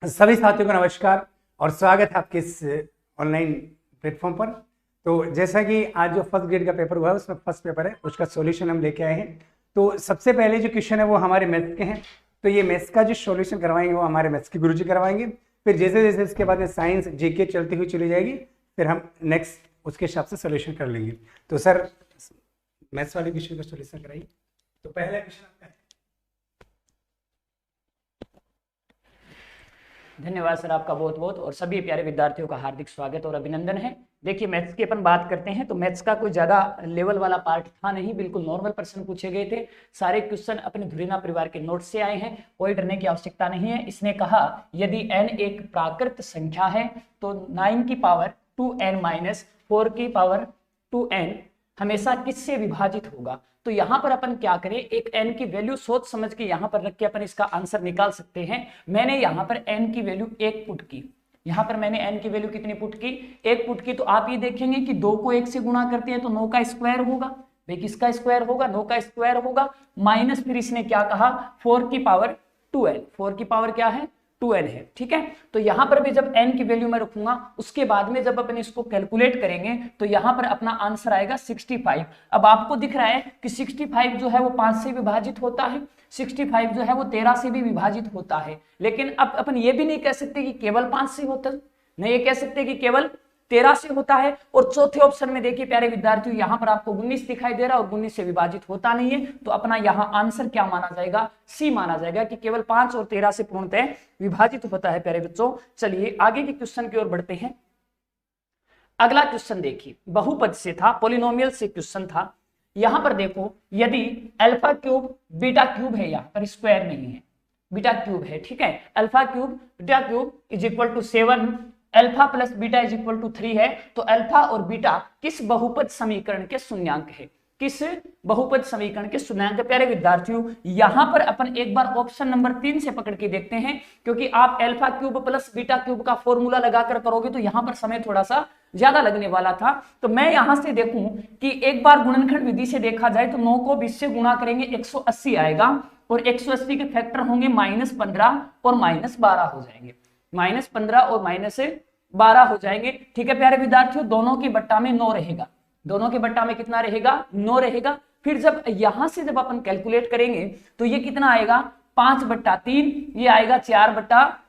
सभी साथियों को नमस्कार और स्वागत है आपके इस ऑनलाइन प्लेटफॉर्म पर। तो जैसा कि आज जो फर्स्ट ग्रेड का पेपर हुआ है उसमें फर्स्ट पेपर है, उसका सॉल्यूशन हम लेके आए हैं। तो सबसे पहले जो क्वेश्चन है वो हमारे मैथ्स के हैं। तो ये मैथ्स का जो सॉल्यूशन करवाएंगे वो हमारे मैथ्स के गुरुजी करवाएंगे। फिर जैसे जैसे इसके बाद में साइंस जीके चलती हुई चली जाएगी, फिर हम नेक्स्ट उसके हिसाब से सॉल्यूशन कर लेंगे। तो सर मैथ्स वाले क्वेश्चन का सॉल्यूशन कराइए। तो पहला क्वेश्चन आपका है। धन्यवाद सर, आपका बहुत बहुत और सभी प्यारे विद्यार्थियों का हार्दिक स्वागत और अभिनंदन है। देखिए मैथ्स की अपन बात करते हैं तो मैथ्स का कोई ज्यादा लेवल वाला पार्ट था नहीं, बिल्कुल नॉर्मल प्रश्न पूछे गए थे। सारे क्वेश्चन अपने धुरीना परिवार के नोट से आए हैं, कोई डरने की आवश्यकता नहीं है। इसने कहा यदि n एक प्राकृत संख्या है तो 9 की पावर 2n माइनस 4 की पावर 2n हमेशा किससे विभाजित होगा। तो यहां पर अपन क्या करें, एक n की वैल्यू सोच समझ के यहां पर रख के अपन इसका आंसर निकाल सकते हैं। मैंने यहां पर n की वैल्यू 1 पुट की, यहां पर मैंने n की वैल्यू कितनी पुट की, 1 पुट की। तो आप ये देखेंगे कि 2 को 1 से गुणा करते हैं तो 9 का स्क्वायर होगा। भाई किसका स्क्वायर होगा, 9 का स्क्वायर होगा। माइनस फिर इसने क्या कहा, 4 की पावर 2n, 4 की पावर क्या है 2n है, ठीक है। तो यहां पर भी जब n की वैल्यू मैं रखूंगा उसके बाद में जब अपन इसको कैलकुलेट करेंगे तो यहां पर अपना आंसर आएगा 65। अब आपको दिख रहा है कि 65 जो है वो 5 से विभाजित होता है, 65 जो है वो 13 से भी विभाजित होता है। लेकिन अब अपन ये भी नहीं कह सकते कि केवल 5 से होता है, नहीं ये कह सकते कि केवल 13 से होता है। और चौथे ऑप्शन में देखिए प्यारे विद्यार्थियों, यहां पर आपको 19 दिखाई दे रहा है और 19 से विभाजित होता नहीं है। तो अपना यहां आंसर क्या माना जाएगा, सी माना जाएगा कि केवल 5 और 13 से पूर्णतः विभाजित होता है। प्यारे बच्चों चलिए आगे के क्वेश्चन की ओर बढ़ते हैं। अगला क्वेश्चन देखिए, बहुपद से था, पॉलिनोमियल से क्वेश्चन था। यहां पर देखो यदि अल्फा क्यूब बीटा क्यूब है, यहां पर स्क्वायर नहीं है, बीटा क्यूब है, ठीक है। Alpha cube beta cube is equal to 7, alpha plus beta is equal to 3 है। तो अल्फा और बीटा किस बहुपद समीकरण के शून्यांक है, किस बहुपद समीकरण के शून्यांक। प्यारे विद्यार्थियों यहां पर अपन एक बार ऑप्शन नंबर 3 से पकड़ के देखते हैं, क्योंकि आप alpha cube plus beta cube का फॉर्मूला लगाकर करोगे तो यहां पर समय थोड़ा सा ज्यादा लगने वाला था। तो मैं यहां से देखूं कि एक बार गुणनखंड विधि से देखा जाए तो 9 को 20 से गुणा करेंगे 180 आएगा, और 180 के फैक्टर होंगे -15 और -12 हो जाएंगे, -15 और -12 हो जाएंगे, ठीक है। प्यारे विद्यार्थियों दोनों के बट्टा में 9 रहेगा, दोनों के बट्टा में कितना रहेगा, 9 रहेगा। फिर जब यहां से जब अपन कैलकुलेट करेंगे तो ये कितना आएगा, 5/3, ये आएगा 4/3।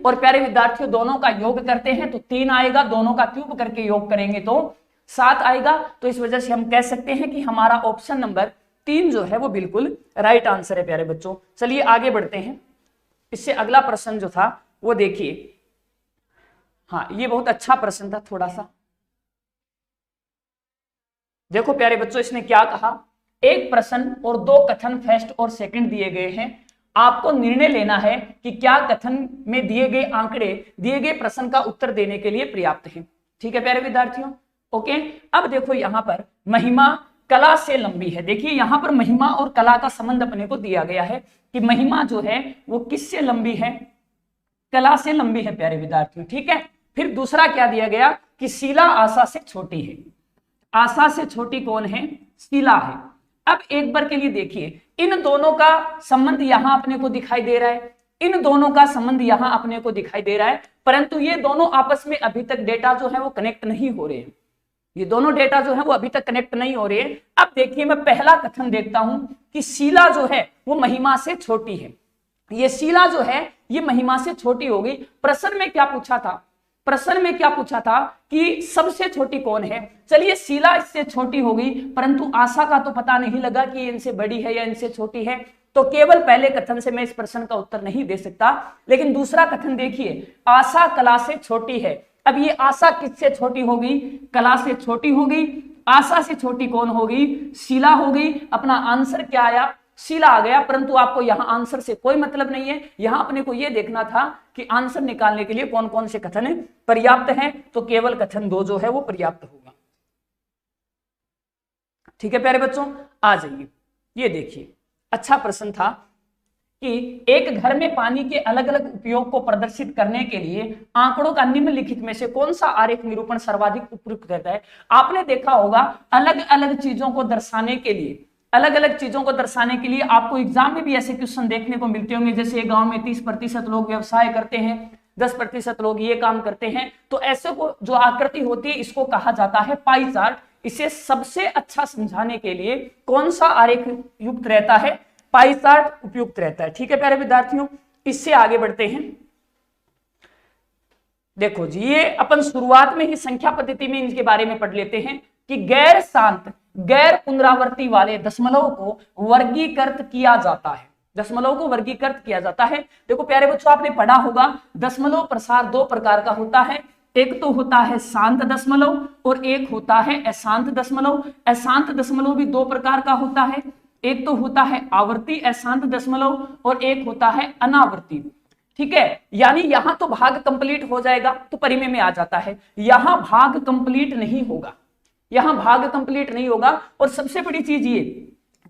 और प्यारे विद्यार्थियों दोनों का योग करते हैं तो 3 आएगा, दोनों का क्यूब करके योग करेंगे तो 7 आएगा। तो इस वजह से हम कह सकते हैं कि हमारा ऑप्शन नंबर 3 जो है वो बिल्कुल राइट आंसर है। प्यारे बच्चों चलिए आगे बढ़ते हैं। इससे अगला प्रश्न जो था वो देखिए, हाँ ये बहुत अच्छा प्रश्न था। थोड़ा सा देखो प्यारे बच्चों, इसने क्या कहा, एक प्रश्न और 2 कथन फर्स्ट और सेकंड दिए गए हैं। आपको निर्णय लेना है कि क्या कथन में दिए गए आंकड़े दिए गए प्रश्न का उत्तर देने के लिए पर्याप्त हैं, ठीक है प्यारे विद्यार्थियों। ओके, अब देखो यहां पर महिमा कला से लंबी है। देखिए यहां पर महिमा और कला का संबंध अपने को दिया गया है कि महिमा जो है वो किससे लंबी है, कला से लंबी है प्यारे विद्यार्थियों, ठीक है। फिर दूसरा क्या दिया गया कि शीला आशा से छोटी है। आशा से छोटी कौन है, शीला है। अब एक बार के लिए देखिए इन दोनों का संबंध यहां अपने को दिखाई दे रहा है, इन दोनों का संबंध यहां अपने को दिखाई दे रहा है, परंतु ये दोनों आपस में अभी तक डेटा जो है वो कनेक्ट नहीं हो रहे हैं, ये दोनों डेटा जो है वो अभी तक कनेक्ट नहीं हो रहे हैं। अब देखिए मैं पहला कथन देखता हूं कि शीला जो है वो महिमा से छोटी है। ये शीला जो है ये महिमा से छोटी होगी। प्रश्न में क्या पूछा था, प्रश्न में क्या पूछा था कि सबसे छोटी कौन है। चलिए शीला इससे छोटी होगी, परंतु आशा का तो पता नहीं लगा कि इनसे बड़ी है या इनसे छोटी है। तो केवल पहले कथन से मैं इस प्रश्न का उत्तर नहीं दे सकता। लेकिन दूसरा कथन देखिए, आशा कला से छोटी है। अब ये आशा किससे छोटी होगी, कला से छोटी होगी। आशा से छोटी कौन होगी, शीला होगी। अपना आंसर क्या आया, शीला आ गया। परंतु आपको यहां आंसर से कोई मतलब नहीं है, यहां अपने को यह देखना था कि आंसर निकालने के लिए कौन कौन से कथन पर्याप्त हैं। तो केवल कथन 2 जो है वो पर्याप्त होगा, ठीक है प्यारे बच्चों। आ जाइए, ये देखिए अच्छा प्रश्न था कि एक घर में पानी के अलग अलग उपयोग को प्रदर्शित करने के लिए आंकड़ों का निम्नलिखित में से कौन सा आरेख निरूपण सर्वाधिक उपयुक्त रहता है। आपने देखा होगा अलग अलग चीजों को दर्शाने के लिए अलग अलग चीजों को दर्शाने के लिए आपको एग्जाम में भी ऐसे क्वेश्चन देखने को मिलते होंगे, जैसे गांव में 30% लोग व्यवसाय करते हैं, 10% लोग ये काम करते हैं। तो ऐसे को जो आकृति होती है इसको कहा जाता है पाई चार्ट। इसे सबसे अच्छा समझाने के लिए कौन सा आरेख युक्त रहता है? पाई चार्ट उपयुक्त रहता है। ठीक है प्यारे विद्यार्थियों, इससे आगे बढ़ते हैं। देखो जी, ये अपन शुरुआत में ही संख्या पद्धति में इनके बारे में पढ़ लेते हैं कि गैर शांत, गैर पुनरावृत्ति वाले दशमलव को वर्गीकृत किया जाता है। दशमलव को वर्गीकृत किया जाता है। देखो प्यारे बच्चों, आपने पढ़ा होगा दशमलव प्रसार दो प्रकार का होता है। एक तो होता है शांत दशमलव और एक होता है अशांत दशमलव। अशांत दशमलव भी दो प्रकार का होता है, एक तो होता है आवर्ती अशांत दशमलव और एक होता है अनावर्ती। ठीक है, यानी यहां तो भाग कंप्लीट हो जाएगा तो परिमेय में आ जाता है, यहां भाग कंप्लीट नहीं होगा, यहां भाग कंप्लीट नहीं होगा। और सबसे बड़ी चीज ये,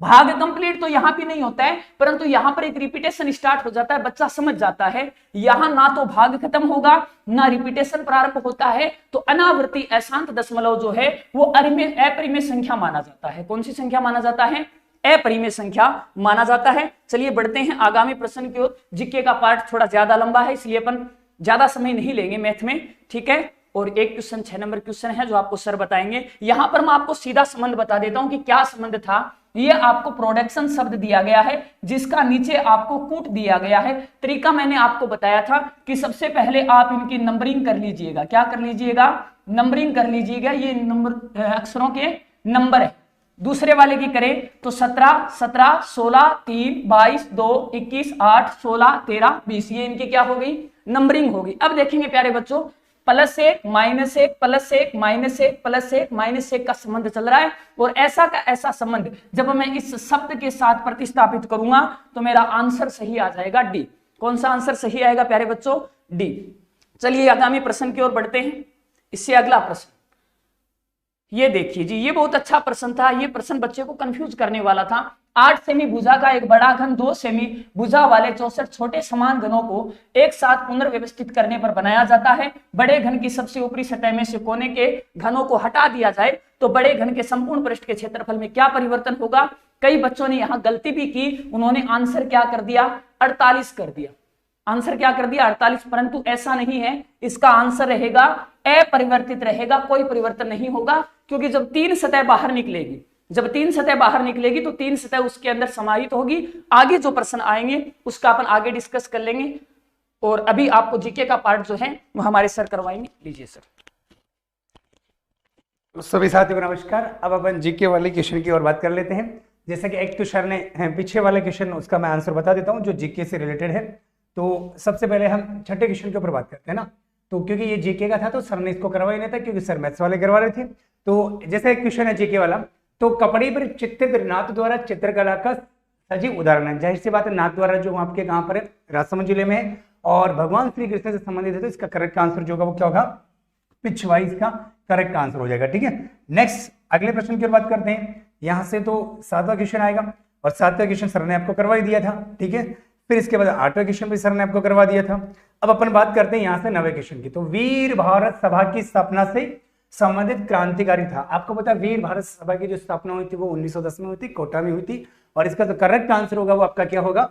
भाग कंप्लीट तो यहां भी नहीं होता है, परंतु यहां पर एक रिपीटेशन स्टार्ट हो जाता है, बच्चा समझ जाता है यहां ना तो भाग खत्म होगा ना रिपीटेशन प्रारंभ होता है। तो अनावर्ती अशांत दशमलव जो है वो अपरिमेय संख्या माना जाता है। कौन सी संख्या माना जाता है? अपरिमेय संख्या माना जाता है। चलिए बढ़ते हैं आगामी प्रश्न की ओर। जीके का पार्ट थोड़ा ज्यादा लंबा है, इसलिए अपन ज्यादा समय नहीं लेंगे मैथ में। ठीक है, और एक क्वेश्चन 6 नंबर क्वेश्चन है जो आपको सर बताएंगे। यहां पर मैं आपको सीधा संबंध बता देता हूं कि क्या संबंध था। ये आपको प्रोडक्शन शब्द दिया गया है जिसका नीचे आपको कूट दिया गया है। तरीका मैंने आपको बताया था कि सबसे पहले आप इनकी नंबरिंग कर लीजिएगा। क्या कर लीजिएगा? नंबरिंग कर लीजिएगा। ये नंबर अक्षरों के नंबर है। दूसरे वाले की करें तो 17, 17, 16, 3, 22, 2, 21, 8, 16, 13, 20, ये इनकी क्या हो गई? नंबरिंग होगी। अब देखेंगे प्यारे बच्चों, +1, -1, +1, -1, +1, -1 का संबंध चल रहा है। और ऐसा का ऐसा संबंध जब मैं इस शब्द के साथ प्रतिस्थापित करूंगा तो मेरा आंसर सही आ जाएगा डी। कौन सा आंसर सही आएगा प्यारे बच्चों? डी। चलिए आगामी प्रश्न की ओर बढ़ते हैं। इससे अगला प्रश्न ये देखिए जी, ये बहुत अच्छा प्रश्न था। ये प्रश्न बच्चे को कंफ्यूज करने वाला था। 8 सेमी भुजा का एक बड़ा घन 2 सेमी भुजा वाले 64 छोटे समान घनों को एक साथ पुनर्व्यवस्थित करने पर बनाया जाता है। बड़े घन की सबसे ऊपरी सतह में से कोने के घनों को हटा दिया जाए तो बड़े घन के संपूर्ण पृष्ठ के क्षेत्रफल में क्या परिवर्तन होगा? कई बच्चों ने यहाँ गलती भी की, उन्होंने आंसर क्या कर दिया? 48 कर दिया। आंसर क्या कर दिया? 48। परंतु ऐसा नहीं है, इसका आंसर रहेगा अपरिवर्तित रहेगा, कोई परिवर्तन नहीं होगा। क्योंकि जब 3 सतह बाहर निकलेगी, जब 3 सतह बाहर निकलेगी तो 3 सतह उसके अंदर समाहित होगी। आगे जो प्रश्न आएंगे उसका अपन आगे डिस्कस कर लेंगे। और अभी आपको जीके का पार्ट जो है वो हमारे सर करवाएंगे। लीजिए सर। सभी साथियों को नमस्कार। अब अपन जीके वाले क्वेश्चन की ओर बात कर लेते हैं। जैसे कि एक तो सर ने पीछे वाले क्वेश्चन, उसका मैं आंसर बता देता हूँ जो जीके से रिलेटेड है। तो सबसे पहले हम छठे क्वेश्चन के ऊपर बात करते हैं ना। तो क्योंकि ये जीके का था तो सर ने इसको करवा ही नहीं था, क्योंकि सर मैथ्स वाले करवा रहे थे। तो जैसे एक क्वेश्चन है जीके वाला, तो कपड़े पर चित्रित नाथ द्वारा चित्रकला का सजीव उदाहरण है। जाहिर सी बात है, नाथ द्वारा जो आपके कहाँ पर है? राजसमंद जिले में है और भगवान श्री कृष्ण से संबंधित है। तो इसका करेक्ट आंसर जो होगा वो क्या होगा? पिछवाई इसका करेक्ट आंसर हो जाएगा। ठीक है, नेक्स्ट अगले प्रश्न की बात करते हैं। यहाँ से तो 7वां क्वेश्चन आएगा और 7वां क्वेश्चन सर ने आपको करवा ही दिया था। ठीक है, फिर इसके बाद 8वां क्वेश्चन भी सर ने आपको करवा दिया था। अब अपन बात करते हैं यहाँ से 9वें क्वेश्चन की। तो वीर भारत सभा की स्थापना से संबंधित क्रांतिकारी था। आपको पता है वीर भारत सभा की जो स्थापना हुई थी वो 1910 में हुई थी, कोटा में हुई थी। और इसका जो करेक्ट आंसर होगा वो आपका क्या होगा?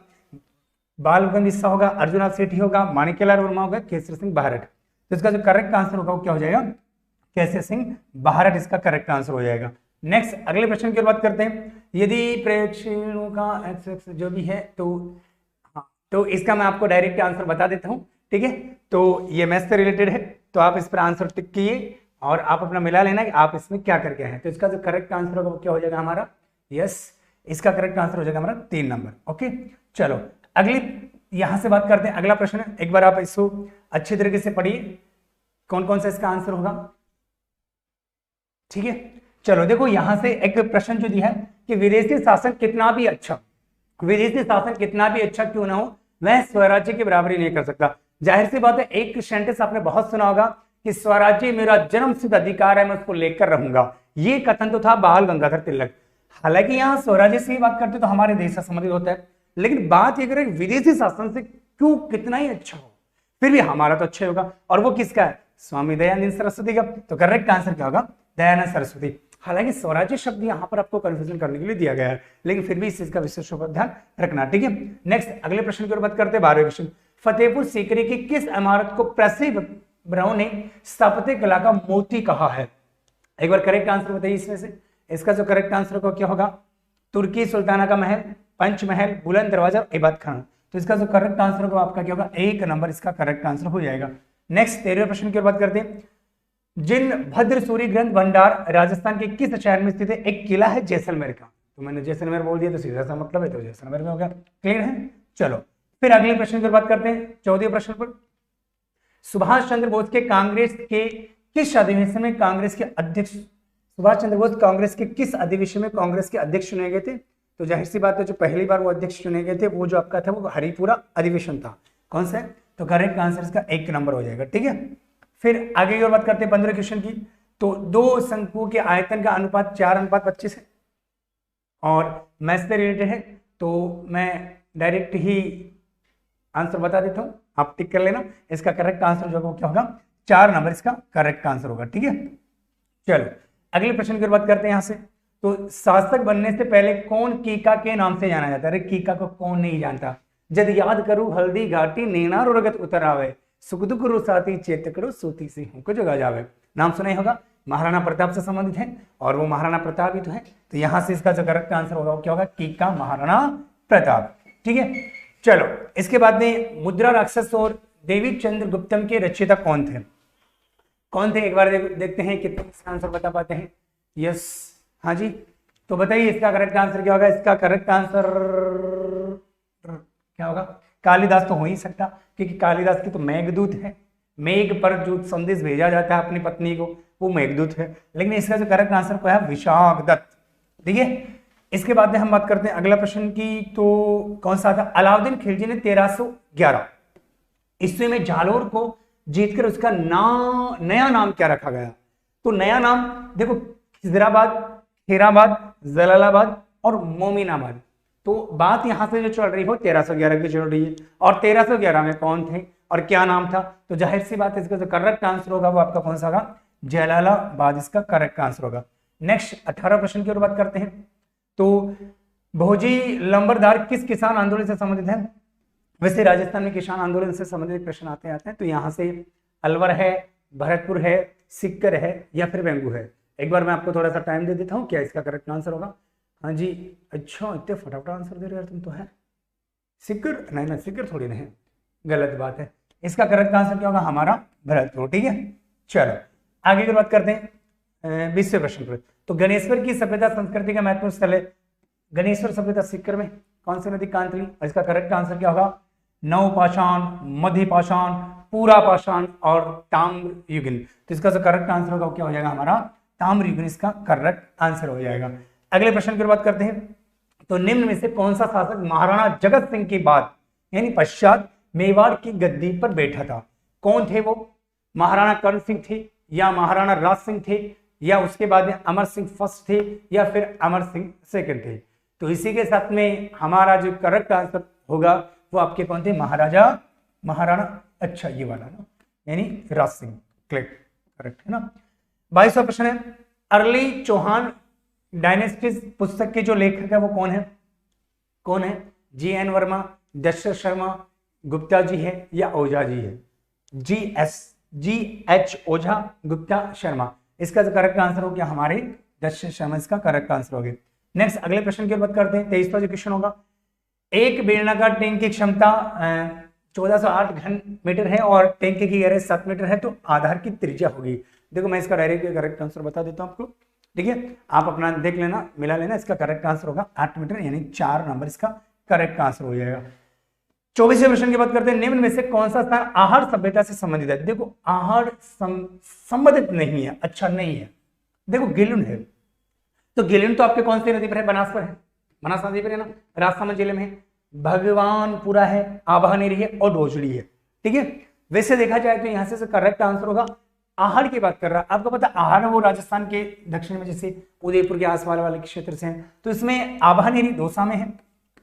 बाल गंगाधर तिलक होगा, अर्जुन सेठी होगा, माणिक्यलाल वर्मा होगा, केसरी सिंह बहारट। तो इसका जो करेक्ट आंसर होगा वो क्या हो जाएगा? केसरी सिंह बहारट इसका करेक्ट आंसर हो जाएगा। नेक्स्ट अगले प्रश्न की बात करते हैं। यदि प्रेक्षणों का एक्स जो भी है तो इसका मैं आपको डायरेक्ट आंसर बता देता हूं। ठीक है, तो ये मैथ्स से रिलेटेड है, तो आप इस पर आंसर टिक कीजिए और आप अपना मिला लेना कि आप इसमें क्या करके हैं। तो इसका जो करेक्ट आंसर होगा वो क्या हो जाएगा हमारा? यस, इसका करेक्ट आंसर हो जाएगा हमारा 3 नंबर। ओके, चलो अगली यहां से बात करते हैं। अगला प्रश्न है, एक बार आप इसको अच्छी तरीके से पढ़िए कौन कौन सा इसका आंसर होगा। ठीक है, चलो देखो यहां से एक प्रश्न जो दिया है कि विदेशी शासन कितना भी अच्छा, विदेशी शासन कितना भी अच्छा क्यों ना हो, वह स्वराज्य की बराबरी नहीं कर सकता। जाहिर सी बात है, एक सेंटेंस आपने बहुत सुना होगा कि स्वराज्य मेरा जन्मसिद्ध अधिकार है, मैं उसको लेकर रहूंगा। ये कथन तो था बाल गंगाधर तिलक। हालांकि यहाँ स्वराज्य से बात करते तो हमारे देश से संबंधित होता है, लेकिन बात ये करें विदेशी शासन से क्यों कितना ही अच्छा हो, फिर भी हमारा तो अच्छा होगा। और वो किसका है? स्वामी दयानंद सरस्वती का। तो करेक्ट आंसर क्या होगा? दयानंद सरस्वती। हालांकि स्वराज्य शब्द यहाँ पर आपको कंफ्यूजन करने के लिए दिया गया है, लेकिन फिर भी इस चीज का विशेष रूप से ध्यान रखना, ठीक है। नेक्स्ट अगले प्रश्न की ओर बात करते हैं, 12वें क्वेश्चन। फतेहपुर सीकरी की किस इमारत को प्रसिद्ध ब्राउ ने स्थापत्य कला का मोती कहा है? एक बार करेक्ट आंसर बताइए इसमें से। इसका जो करेक्ट आंसर को क्या होगा? तुर्की सुल्ताना का महल, पंचमहल, बुलंद दरवाजा, इबादत खाना। तो इसका जो करेक्ट आंसर होगा आपका क्या होगा? 1 नंबर इसका करेक्ट आंसर हो जाएगा। नेक्स्ट 13वें प्रश्न की ओर बात करते हैं। जिन भद्र सूरी ग्रंथ भंडार राजस्थान के किस शहर में स्थित है? एक किला है जैसलमेर का, तो मैंने जैसलमेर बोल दिया तो सीधा सा मतलब है, तो जैसलमेर में हो गया। क्लियर है? चलो फिर अगले प्रश्न की बात करते हैं, 14वें प्रश्न पर। सुभाष चंद्र बोस के कांग्रेस के किस अधिवेशन में कांग्रेस के अध्यक्ष, सुभाष चंद्र बोस कांग्रेस के किस अधिवेशन में कांग्रेस के अध्यक्ष चुने गए थे? तो जाहिर सी बात है जो पहली बार वो अध्यक्ष चुने गए थे वो जो आपका था वो हरिपुरा अधिवेशन था। कौन सा है? तो करेक्ट आंसर इसका 1 नंबर हो जाएगा, ठीक है। फिर आगे की ओर बात करते हैं 15 क्वेश्चन की। तो 2 शंकुओं के आयतन का अनुपात 4:25 है और मैथ से रिलेटेड है, तो मैं डायरेक्ट ही आंसर बता देता हूं, आप टिक कर लेना। इसका करेक्ट आंसर जो क्या होगा? 4 नंबर इसका करेक्ट आंसर होगा, ठीक है। चलो अगले प्रश्न की बात करते हैं यहां से। तो शासक बनने से पहले कौन कीका के नाम से जाना जाता है? अरे कीका को कौन नहीं जानता? जद याद करूं हल्दी घाटी नैना रोगत उतर आवे, सुख दुख रुसाती चेत करो सूती सिंह को जगा जावे। नाम सुना ही होगा, महाराणा प्रताप से संबंधित है और वो महाराणा प्रताप ही तो है। तो यहां से इसका जो करेक्ट आंसर होगा वो क्या होगा? कीका महाराणा प्रताप, ठीक है। चलो इसके बाद में मुद्रा राक्षस और देवी चंद्रगुप्तम के रचयिता कौन थे? कौन थे एक बार देखते हैं कितने इसका आंसर बता पाते हैं। यस, हाँ जी, तो बताइए इसका करेक्ट आंसर क्या होगा? इसका करेक्ट आंसर क्या होगा? कालिदास तो हो ही सकता, क्योंकि कालिदास की तो मेघदूत है, मेघ पर जो संदेश भेजा जाता है अपनी पत्नी को वो मेघदूत है। लेकिन इसका जो करेक्ट आंसर क्या है? विशाखदत्त, ठीक है। इसके बाद में हम बात करते हैं अगला प्रश्न की, तो कौन सा था? अलाउद्दीन खिलजी ने 1311 ईस्वी में जालोर को जीतकर उसका नया नाम क्या रखा गया? तो नया नाम देखो, खिजराबाद, खेराबाद, जलालाबाद और मोमिनाबाद। तो बात यहां से जो चल रही हो 1311 की चल रही है, और 1311 में कौन थे और क्या नाम था? तो जाहिर सी बात है इसका जो करेक्ट आंसर होगा वो आपका कौन सा होगा? जलालाबाद इसका करेक्ट आंसर होगा। नेक्स्ट 18 प्रश्न की ओर बात करते हैं। तो भोजी लंबरदार किस किसान आंदोलन से संबंधित है? वैसे राजस्थान में किसान आंदोलन से संबंधित प्रश्न आते हैं, तो यहाँ से अलवर है, भरतपुर है, सिक्कर है या फिर बेंगू है। एक बार मैं आपको थोड़ा सा टाइम दे देता हूँ, क्या इसका करेक्ट आंसर होगा? हाँ जी, अच्छा इतने फटाफट आंसर दे रहे यार तुम तो। है सिक्कर? नहीं ना, सिक्कर थोड़ी नहीं, गलत बात है। इसका करेक्ट आंसर क्या होगा? हमारा भरतपुर, ठीक है। चलो आगे की बात करते हैं 20वें प्रश्न पर। तो गणेश्वर की सभ्यता संस्कृति का महत्वपूर्ण स्थल है। गणेश्वर सभ्यता सिक्कर में कौन सी नदी? कांतली। और इसका करेक्ट आंसर क्या होगा? नवपाषाण, मध्य पाषाण, पूरा पाषाण और ताम्र युगीन। तो इसका जो करेक्ट आंसर होगा क्या हो जाएगा? हमारा ताम्र युगीन इसका करेक्ट आंसर हो जाएगा। अगले प्रश्न की बात करते हैं। तो निम्न में से कौन सा शासक महाराणा जगत सिंह के बाद यानी पश्चात मेवाड़ की गद्दी पर बैठा था? कौन थे वो? महाराणा कर्ण सिंह थे या महाराणा राज सिंह थे या उसके बाद में अमर सिंह फर्स्ट थे या फिर अमर सिंह सेकंड थे? तो इसी के साथ में हमारा जो करेक्ट आंसर होगा वो आपके कौन थे? महाराणा, अच्छा ये वाला ना, यानी राज सिंह। क्लिक, करेक्ट है ना। 22वां प्रश्न है, अर्ली चौहान डायनेस्टीज पुस्तक के जो लेखक है वो कौन है? जी.एन. वर्मा, दशरथ शर्मा, गुप्ता जी है या ओझा जी है? जी.एच. ओझा, गुप्ता, शर्मा। इसका जो करेक्ट आंसर हो गया हमारे दशरथ शर्मा, इसका करेक्ट आंसर हो गया। नेक्स्ट अगले प्रश्न की बात करते हैं। 23वां जो क्वेश्चन होगा, एक बेलनाकार टैंक की क्षमता 1408 घन मीटर है और टैंक की गहराई 7 मीटर है, तो आधार की त्रिज्या होगी। देखो मैं इसका डायरेक्ट करेक्ट आंसर बता देता हूं आपको, ठीक है। आप अपना देख लेना, मिला लेना। इसका करेक्ट आंसर होगा 8 मीटर, यानी 4 नंबर इसका करेक्ट आंसर हो जाएगा। 24वें प्रश्न की बात करते हैं। निम्न में से कौन सा स्थान आहार सभ्यता से संबंधित है? देखो आहार संबंधित नहीं है, अच्छा नहीं है। देखो गिलुन है, तो गिलुन तो आपके कौन सी नदी पर है? बनास पर है, बनास नदी पर है ना, राजसमंद जिले में है। भगवानपुरा है, आभानेरी है और डोजड़ी है, ठीक है। वैसे देखा जाए तो यहां से करेक्ट आंसर होगा आहार की बात कर रहा है। आपको पता आहार वो राजस्थान के दक्षिण में जैसे उदयपुर के आसपास वाले क्षेत्र से हैं, तो इसमें आभानेरी दौसा में है,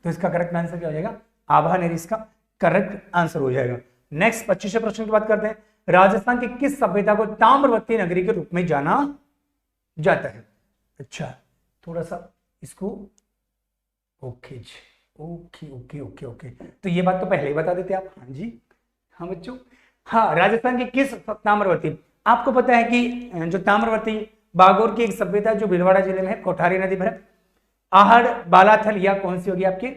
तो इसका करेक्ट आंसर क्या हो जाएगा? आभानेरी इसका करेक्ट आंसर हो जाएगा। नेक्स्ट 25वें प्रश्न की बात करते हैं। राजस्थान की किस सभ्यता को ताम्रवती नगरी के रूप में जाना जाता है? अच्छा, थोड़ा सा इसको ओके जी, ओके ओके ओके ओके, तो ये बात तो पहले ही बता देते आप। हाँ जी, हाँ बच्चों, हाँ, राजस्थान की किस ताम्रवती, आपको पता है कि जो ताम्रवती बागोर की एक सभ्यता जो भीलवाड़ा जिले में है, कोठारी नदी पर है। आहड़, बालाथल, या कौन सी होगी आपकी?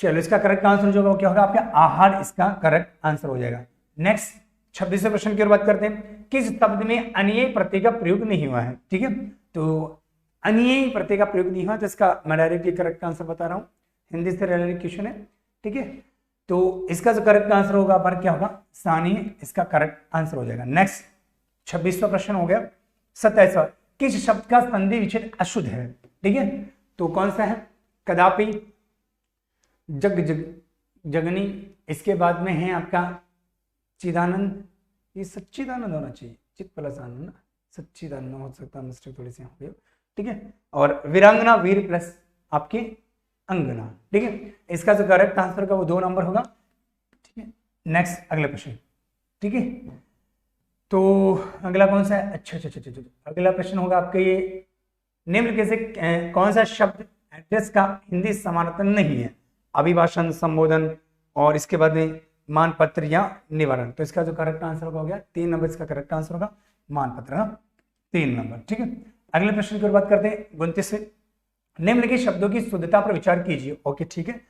चलो, इसका करेक्ट आंसर जो होगा क्या होगा आपका? आहड़ इसका करेक्ट आंसर हो जाएगा। नेक्स्ट 26वें प्रश्न की ओर बात करते हैं। किस शब्द में अनियय प्रत्यय का प्रयोग नहीं हुआ है? ठीक है, तो अनियय प्रत्यय का प्रयोग नहीं हुआ, तो इसका मैं डायरेक्टली करेक्ट आंसर बता रहा हूं, हिंदी से रिलेटेड क्वेश्चन है। ठीक है, तो इसका जो करेक्ट आंसर होगा पर क्या होगा? स्थानीय इसका करेक्ट आंसर हो जाएगा। नेक्स्ट 26वां प्रश्न हो गया। 27वां, किस शब्द का संधि विच्छेद अशुद्ध है? ठीक है, तो कौन सा है? कदापि, जग जग जगनी, इसके बाद में है आपका चिदानंद, ये सच्चिदानंद होना चाहिए, चित प्लस आनंद ना, सच्चिदानंद हो सकता है, मिस्टेक थोड़ी सी हो गई। ठीक है, और वीरांगना, वीर प्लस आपके अंगना। ठीक है, इसका जो करेक्ट आंसर का वो 2 नंबर होगा। ठीक है, नेक्स्ट अगला प्रश्न। ठीक है, तो अगला कौन सा है? अच्छा अच्छा अच्छा, अगला प्रश्न होगा आपका ये, निम्नलिखित से कौन सा शब्द एड्रेस का हिंदी समानार्थक नहीं है? अभिभाषण, संबोधन, और इसके बाद में मानपत्र या निवारण। तो इसका जो करेक्ट आंसर होगा हो गया 3 नंबर, इसका करेक्ट आंसर होगा मानपत्र, ना 3 नंबर। ठीक है, अगले प्रश्न की ओर बात करते हैं 29वें। निम्नलिखित शब्दों की शुद्धता पर विचार कीजिए। ओके, ठीक है,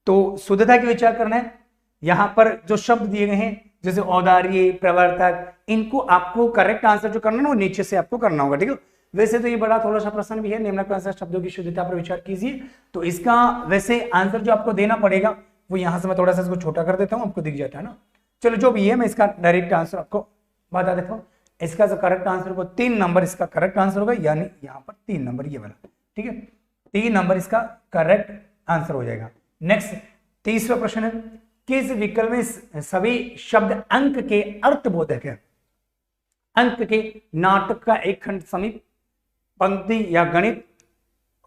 तो शुद्धता की विचार करना है। यहां पर जो शब्द दिए गए हैं जैसे औदार्य, प्रवर्तक, इनको आपको करेक्ट आंसर जो करना है वो नीचे से आपको करना होगा। ठीक है, वैसे तो ये बड़ा थोड़ा सा प्रश्न भी है, निम्नलिखित शब्दों की शुद्धता पर विचार कीजिए। तो इसका वैसे आंसर जो आपको देना पड़ेगा वो यहां से मैं थोड़ा सा इसको छोटा कर देता हूं, आपको दिख जाता है ना। चलो, जो भी है मैं इसका डायरेक्ट आंसर आपको बता देता हूं। इसका जो करेक्ट आंसर को 3 नंबर इसका करेक्ट आंसर होगा, यानी यहां पर 3 नंबर ये वाला। ठीक है, 3 नंबर इसका करेक्ट आंसर हो जाएगा। नेक्स्ट 30वां प्रश्न है, किस विकल्प में सभी शब्द अंक के अर्थबोधक है? अंक के नाटक का एक खंड, समीप, पंक्ति या गणित,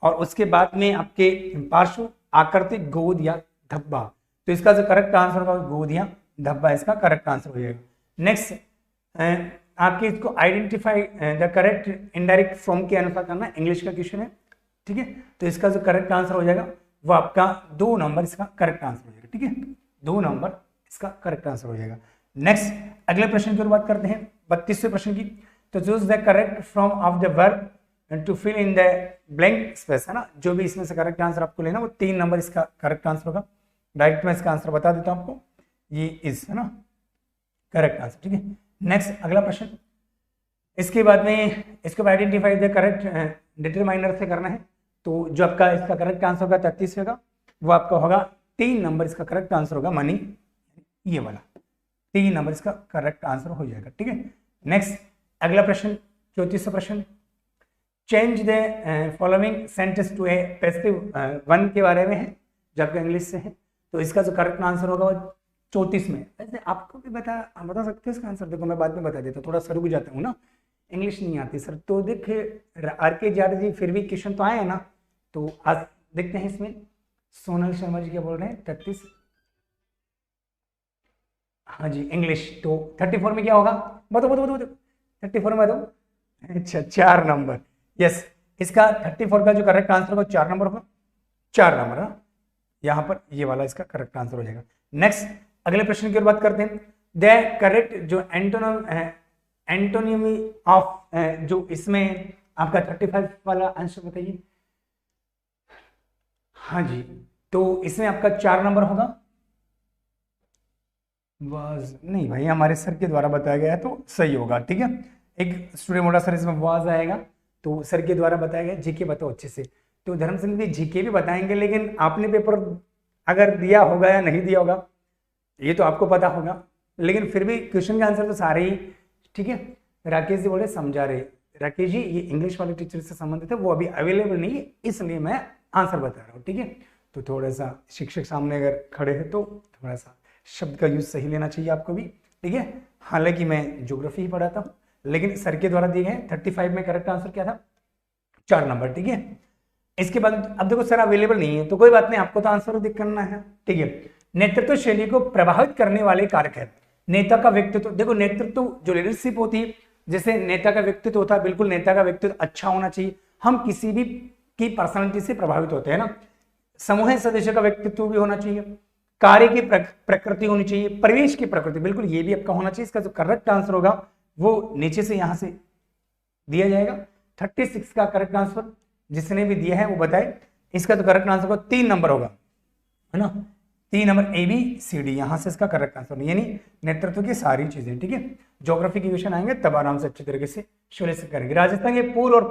और उसके बाद में आपके पार्श्व, आकृति, गोद या धब्बा। तो इसका जो करेक्ट आंसर होगा गोद या धब्बा इसका करेक्ट आंसर हो जाएगा। नेक्स्ट आपके इसको identify the correct indirect form के अनुसार करना, इंग्लिश का क्वेश्चन है। ठीक है, तो इसका जो करेक्ट आंसर हो जाएगा वो आपका 2 नंबर इसका करेक्ट आंसर हो जाएगा। ठीक है, 2 नंबर इसका करेक्ट आंसर हो जाएगा। नेक्स्ट अगले प्रश्न की ओर बात करते हैं 32वें प्रश्न की। तो choose the correct form of the verb to fill in the blank space, है ना। जो भी इसमें से करेक्ट आंसर आपको लेना वो 3 नंबर इसका करेक्ट आंसर होगा। डायरेक्ट मैं इसका आंसर बता देता हूं आपको, ये इज, है ना, करेक्ट आंसर। ठीक है, नेक्स्ट अगला प्रश्न, इसके बाद में इसको आइडेंटिफाई द करेक्ट डिटरमाइनर से करना है। तो जो आपका इसका करेक्ट आंसर होगा 33 होगा, वो आपका होगा 3 नंबर इसका करेक्ट आंसर होगा, मनी, ये वाला 3 नंबर इसका करेक्ट आंसर हो जाएगा। ठीक है, नेक्स्ट अगला प्रश्न 34वां प्रश्न, change the following sentence to a passive one के बारे में है, जो आपका इंग्लिश से है। तो इसका जो करेक्ट आंसर होगा वो 34 में। वैसे आपको भी बता सकते हो इसका आंसर, देखो मैं बाद में बता देता हूँ, थोड़ा सा रुक जाता हूँ ना, इंग्लिश नहीं आती सर। तो देखिए आर.के. जाट जी फिर भी क्वेश्चन तो आए हैं ना, तो आज देखते हैं इसमें। सोनल शर्मा जी क्या बोल रहे हैं? 33, हाँ जी, इंग्लिश। तो 34 में क्या होगा? बताओ 34 में बताओ। अच्छा, 4 नंबर, यस। इसका 34 का जो करेक्ट आंसर होगा 4 नंबर होगा, 4 नंबर है यहाँ पर, ये वाला इसका करेक्ट आंसर हो जाएगा। नेक्स्ट अगले प्रश्न की ओर बात करते हैं। द करेक्ट जो एंटोनिमी ऑफ जो इसमें आपका 35 वाला आंसर बताइए। हाँ जी, तो इसमें आपका 4 नंबर होगा। वाज नहीं भाई, हमारे सर के द्वारा बताया गया है तो सही होगा। ठीक है, एक स्टूडेंट मोड़ा सर इसमें वाज आएगा, तो सर के द्वारा बताया गया। जीके बताओ अच्छे से। तो धर्म सिंह भी जीके भी बताएंगे, लेकिन आपने पेपर अगर दिया होगा या नहीं दिया होगा ये तो आपको पता होगा, लेकिन फिर भी क्वेश्चन का आंसर तो सारे ही। ठीक है, राकेश जी बोले समझा रहे। राकेश जी ये इंग्लिश वाले टीचर से संबंधित है, वो अभी अवेलेबल नहीं है, इसलिए मैं आंसर बता रहा हूँ। ठीक है, तो थोड़ा सा शिक्षक सामने अगर खड़े हैं तो थोड़ा सा शब्द का यूज सही लेना चाहिए आपको भी। ठीक है, हालांकि मैं ज्योग्राफी ही पढ़ाता हूँ, लेकिन सर के द्वारा दिए गए 35 में करेक्ट आंसर क्या था? 4 नंबर। ठीक है, इसके बाद अब देखो सर अवेलेबल नहीं है तो कोई बात नहीं, आपको तो आंसर दिख करना है। ठीक है, नेतृत्व शैली को प्रभावित करने वाले कारक है। नेता का व्यक्तित्व, देखो नेतृत्व जो लीडरशिप होती है जैसे नेता का व्यक्तित्व होता है, बिल्कुल नेता का व्यक्तित्व अच्छा होना चाहिए। हम किसी भी की पर्सनालिटी से प्रभावित होते हैं ना। समूह सदस्य का व्यक्तित्व भी होना चाहिए, कार्य की प्रकृति होनी चाहिए, परिवेश की प्रकृति, बिल्कुल ये भी आपका होना चाहिए। इसका जो करेक्ट आंसर होगा वो नीचे से यहां से दिया जाएगा। 36 का करेक्ट आंसर जिसने भी दिया है वो बताए। इसका तो करेक्ट आंसर 3 नंबर होगा, है ना। 3 नंबर ABCD, यहां से इसका करेक्ट आंसर, यानी नेतृत्व की सारी चीजें, ठीक है। ज्योग्राफी के क्वेश्चन आएंगे तब आराम से अच्छी तरीके से सुनिश्चित करेंगे। राजस्थान के पूर्व और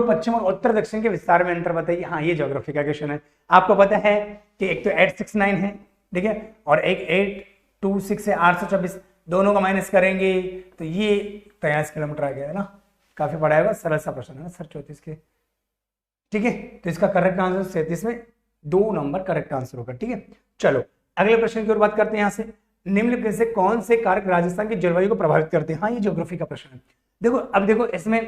पश्चिम और उत्तर दक्षिण के विस्तार में अंतर बताइए। हाँ, ये ज्योग्राफी का क्वेश्चन है। आपको पता है कि एक तो 869 है, ठीक है, और एक 826 है, 824, दोनों का माइनस करेंगे तो ये 83 किलोमीटर आ गया, है ना। काफी पढ़ा होगा, सरल सा प्रश्न है ना सर 34 के, ठीक है। तो इसका करेक्ट आंसर 37 में 2 नंबर करेक्ट आंसर होगा, ठीक है। चलो अगले प्रश्न की ओर बात करते हैं। यहाँ से निम्नलिखित से कौन से कारक राजस्थान की जलवायु को प्रभावित करते हैं। हाँ, ये ज्योग्राफी का प्रश्न है। देखो अब देखो इसमें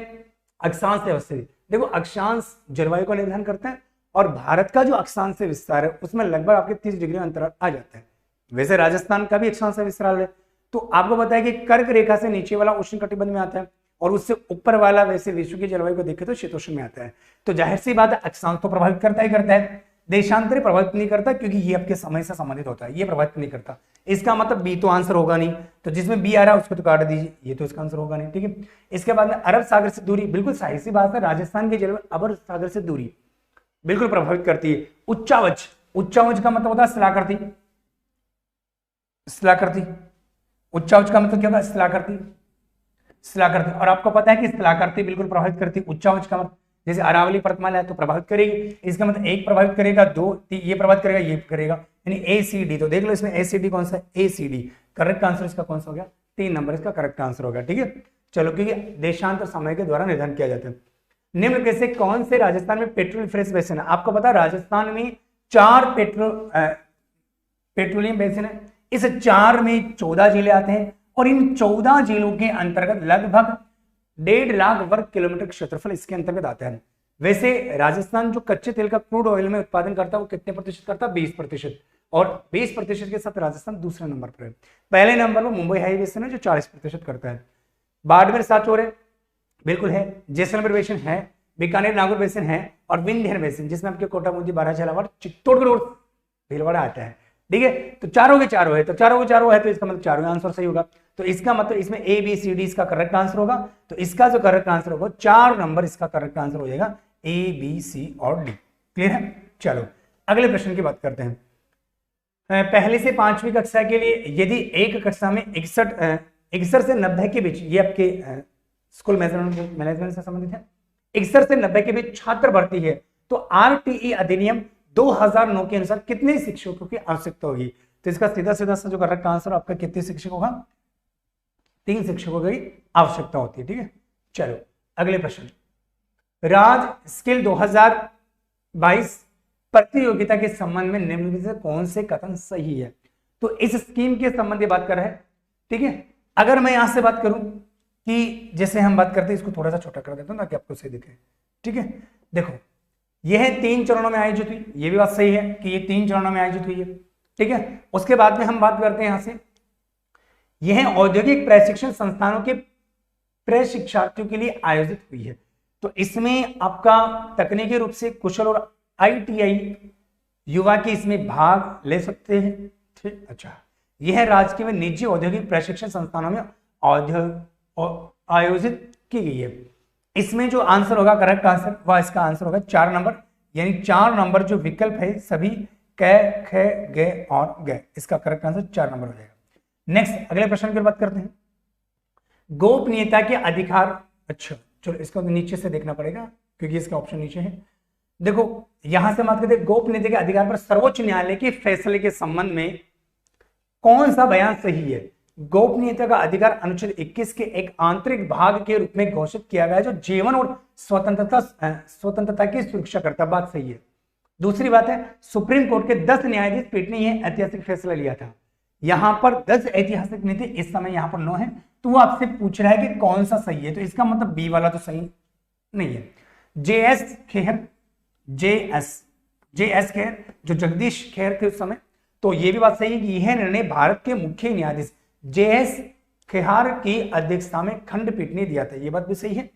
अक्षांश से विस्तार, देखो अक्षांश जलवायु को निर्धारण करता है और भारत का जो अक्षांश से विस्तार है उसमें लगभग आपके 30 डिग्री अंतराल आ जाता है। वैसे राजस्थान का भी अक्षांश से विस्तार है। तो आपको पता है कि कर्क रेखा से नीचे वाला उष्ण कटिबंध में आता है और उससे ऊपर वाला वैसे विश्व की जलवायु को देखें तो शीतोष्ण में आता है। तो जाहिर सी बात है अक्षांश तो प्रभावित करता ही करता है, देशांतरी प्रभावित नहीं करता क्योंकि ये आपके समय से संबंधित होता है, ये प्रभावित नहीं करता। इसका मतलब बी तो आंसर होगा नहीं, तो जिसमें बी आ रहा है उसको तो काट दीजिए, ये तो इसका आंसर होगा नहीं, ठीक है। इसके बाद में अरब सागर से दूरी, बिल्कुल सही सी बात है, राजस्थान की जलवायु अरब सागर से दूरी बिल्कुल प्रभावित करती है। उच्चावच, उच्चावच का मतलब होता है शिलाकृति, शिलाकृति, उच्चावच का मतलब क्या होगा, शिलाकृति, शिलाकृति। और आपको पता है कि शिलाकृति बिल्कुल प्रभावित करती है। उच्चावच का मतलब जैसे अरावली पर्वतमाला है तो प्रभावित करेगी, इसका मतलब एक प्रभावित करेगा, 2 ये प्रभावित करेगा, ये करेगा, यानी ACD। तो देख लो इसमें ACD कौन सा है, ACD। करेक्ट आंसर इसका कौन सा हो गया, 3 नंबर इसका करेक्ट आंसर होगा, ठीक है। चलो, क्योंकि देशांतर समय के द्वारा निर्धारण किया जाता है। निम्न से कौन से राजस्थान में पेट्रोलिफरस बेसिन है। आपको पता है राजस्थान में 4 पेट्रोलियम बेसिन है। इस 4 में 14 जिले आते हैं और इन 14 जिलों के अंतर्गत लगभग 1.5 लाख वर्ग किलोमीटर क्षेत्रफल इसके अंतर्गत आता है। वैसे राजस्थान जो कच्चे तेल का क्रूड ऑयल में उत्पादन करता है वो कितने प्रतिशत करता है, 20%, और 20% के साथ राजस्थान दूसरे नंबर पर है। पहले नंबर पर मुंबई हाई बेसिन है जो 40% करता है। बाड़मेर साचोर है, बिल्कुल है, जैसलमेर बेसिन है, बीकानेर नागौर बेसिन है, और विंध्य बेसिन जिसमें आपके कोटा बूंदी बारह झालावाड़ चित्तौड़गढ़ और भीलवाड़ा आता है, ठीक है। तो चारों के चारों है, तो चारों के चारों है तो इसका मतलब चारों आंसर सही होगा। तो इसका मतलब इसमें ABCD इसका करेक्ट आंसर होगा। तो इसका जो करेक्ट आंसर होगा 4 नंबर इसका करेक्ट आंसर हो जाएगा, A, B, C और D। क्लियर है। चलो अगले प्रश्न की बात करते हैं। पहले से 5वीं कक्षा के लिए यदि एक कक्षा में 61 से 90 के बीच, ये आपके स्कूल मैनेजमेंट से संबंधित है, 61 से 90 के बीच छात्र भर्ती है तो RTE अधिनियम 2009 के अनुसार कितने शिक्षकों की आवश्यकता होगी। तो इसका सीधा सीधा सा जो करेक्ट आंसर आपका कितने शिक्षक होगा, 3 शिक्षकों की आवश्यकता होती है, ठीक है। चलो अगले प्रश्न, राज स्किल 2022 प्रतियोगिता के संबंध में निम्नलिखित से कौन से कथन सही है। तो इस स्कीम के संबंध में बात कर रहे हैं, ठीक है। अगर मैं यहां से बात करूं कि जैसे हम बात करते हैं, इसको थोड़ा सा छोटा कर देता हूं ताकि आपको सही दिखे, ठीक है। देखो यह 3 चरणों में आयोजित हुई, ये भी बात सही है कि ये 3 चरणों में आयोजित हुई है, ठीक है। उसके बाद में हम बात करते हैं यहां से, यह औद्योगिक प्रशिक्षण संस्थानों के प्रशिक्षार्थियों के लिए आयोजित हुई है। तो इसमें आपका तकनीकी रूप से कुशल और ITI युवा के इसमें भाग ले सकते हैं, ठीक। अच्छा, यह राजकीय व निजी औद्योगिक प्रशिक्षण संस्थानों में आयोजित की गई है। इसमें जो आंसर होगा करेक्ट आंसर वह इसका आंसर होगा 4 नंबर, यानी 4 नंबर जो विकल्प है सभी क, ख, ग और ग, इसका करेक्ट आंसर 4 नंबर हो जाएगा। नेक्स्ट अगले प्रश्न की बात करते हैं, गोपनीयता के अधिकार। अच्छा चलो इसको नीचे से देखना पड़ेगा क्योंकि इसका ऑप्शन नीचे है। देखो यहां से बात करते हैं गोपनीयता के अधिकार पर सर्वोच्च न्यायालय के फैसले के संबंध में कौन सा बयान सही है। गोपनीयता का अधिकार अनुच्छेद 21 के एक आंतरिक भाग के रूप में घोषित किया गया है जो जीवन और स्वतंत्रता की सुरक्षा करता, बात सही है। दूसरी बात है सुप्रीम कोर्ट के 10 न्यायाधीश पीठ ने यह ऐतिहासिक फैसला लिया था। यहां पर 10 ऐतिहासिक नीति, इस समय यहां पर 9 है, तो वो आपसे पूछ रहा है कि कौन सा सही है। तो इसका मतलब बी वाला तो सही नहीं है। JS खेर, JS खेर जो जगदीश खेर थे उस समय, तो ये भी बात सही है कि यह निर्णय भारत के मुख्य न्यायाधीश JS खेहार की अध्यक्षता में खंडपीठ ने दिया था, ये बात भी सही है।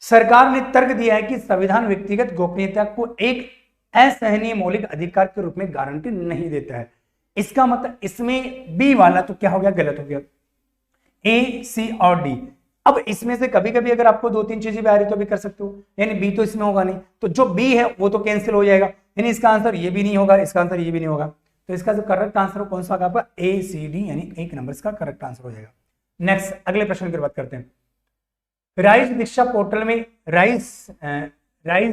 सरकार ने तर्क दिया है कि संविधान व्यक्तिगत गोपनीयता को एक असहनीय मौलिक अधिकार के रूप में गारंटी नहीं देता है। इसका मतलब इसमें बी वाला तो क्या हो गया, गलत हो गया, ए, सी और डी। अब इसमें से कभी कभी अगर आपको 2-3 चीजें भी आ रही तो भी कर सकते हो, यानी बी तो इसमें होगा नहीं, तो जो बी है वो तो कैंसिल हो जाएगा, यानी इसका आंसर ये भी नहीं होगा, इसका आंसर ये भी नहीं होगा। तो इसका जो करेक्ट आंसर कौन सा होगा आपका, ए, सी, डी, यानी 1 नंबर इसका करेक्ट आंसर हो जाएगा। नेक्स्ट अगले प्रश्न की बात करते हैं। राइज दीक्षा पोर्टल में राइज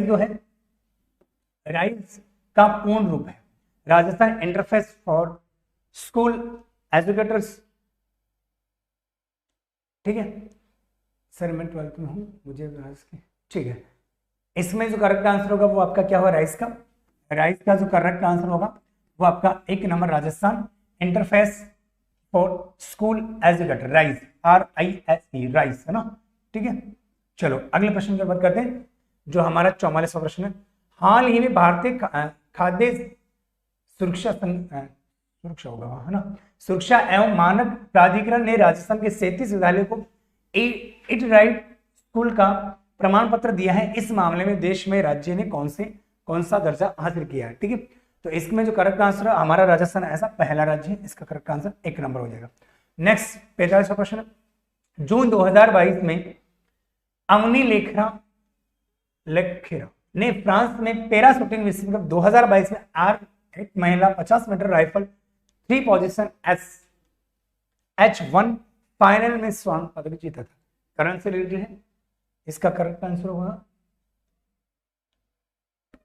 जो है, राइज का पूर्ण रूप है Rajasthan interface for school educators, ठीक है सर, मैं 12th में हूं, मुझे ठीक है। इसमें जो करेक्ट आंसर होगा वो आपका क्या होगा, राइज का जो करेक्ट आंसर होगा वो आपका 1 number Rajasthan interface for school educator, rise, RISE, rise है ना, ठीक है। चलो अगले प्रश्न की बात करते हैं, जो हमारा 44वां प्रश्न है। हाल ही में भारतीय खाद्य सुरक्षा होगा है ना, सुरक्षा एवं मानक प्राधिकरण ने राजस्थान के 37 विद्यालयों को इट राइट स्कूल का प्रमाण पत्र दिया है। इस मामले में देश में राज्य ने कौन सा दर्जा हासिल किया है, ठीक है। तो इसमें जो करेक्ट आंसर है हमारा राजस्थान ऐसा पहला राज्य है, इसका करेक्ट आंसर 1 नंबर हो जाएगा। नेक्स्ट 45वां प्रश्न, जून 2022 में अवनी लेखेरा ने फ्रांस में पैरा शूटिंग विश्व कप 2022 में एक महिला 50 metre rifle 3 position H1 final में स्वर्ण पदक जीता था, करंट से रिलेटेड है, इसका करेक्ट आंसर होगा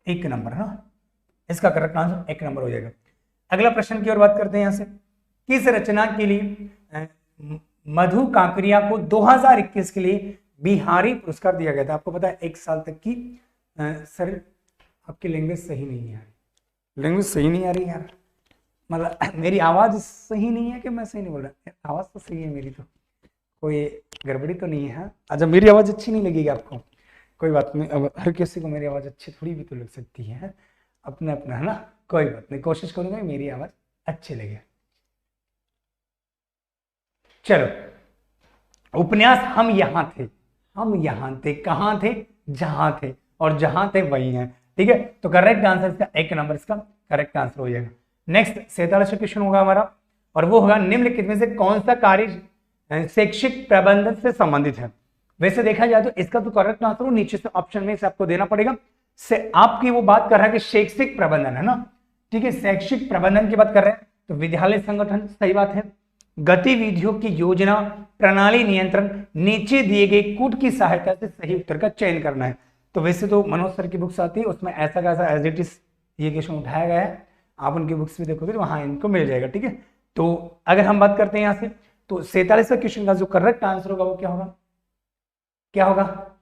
1 नंबर है ना, इसका करेक्ट आंसर 1 नंबर हो जाएगा। अगला प्रश्न की ओर बात करते हैं। यहां से किस रचना के लिए मधु काकरिया को 2021 के लिए बिहारी पुरस्कार दिया गया था? आपको पता है 1 साल तक की सर आपकी लैंग्वेज सही नहीं है, लैंग्वेज सही नहीं आ रही यार, मतलब मेरी आवाज सही नहीं है कि मैं सही नहीं बोल रहा, आवाज तो सही है मेरी, तो कोई गड़बड़ी तो नहीं है। अच्छा मेरी आवाज अच्छी नहीं लगेगी आपको, कोई बात नहीं, अब हर किसी को मेरी आवाज अच्छी थोड़ी भी तो लग सकती है, अपना अपना है ना, कोई बात नहीं, कोशिश करूंगा मेरी आवाज अच्छी लगे। चलो उपन्यास हम यहाँ थे कहाँ थे, जहां थे, और जहां थे वही हैं, ठीक है। तो करेक्ट आंसर इसका 1 नंबर इसका करेक्ट आंसर हो जाएगा। नेक्स्ट 47वां क्वेश्चन होगा हमारा, और वो होगा निम्नलिखित में से कौन सा कार्य शैक्षिक प्रबंधन से संबंधित है? वैसे देखा जाए तो इसका तो करेक्ट आंसर नीचे से ऑप्शन में से आपको देना पड़ेगा, से आपकी वो बात कर रहा है कि शैक्षिक प्रबंधन है ना, ठीक है, शैक्षिक प्रबंधन की बात कर रहे हैं, तो विद्यालय संगठन सही बात है, गतिविधियों की योजना, प्रणाली नियंत्रण, नीचे दिए गए कूट की सहायता से सही उत्तर का चयन करना है। तो वैसे तो मनोज सर की बुक्स आती है, उसमें ऐसा कैसा एज इट इज ये क्वेश्चन उठाया गया है, आप उनकी बुक्स भी देखोगे तो वहां इनको मिल जाएगा, ठीक है। तो अगर हम बात करते हैं यहाँ से, तो 47वां क्वेश्चन का जो करेक्ट आंसर होगा वो क्या होगा,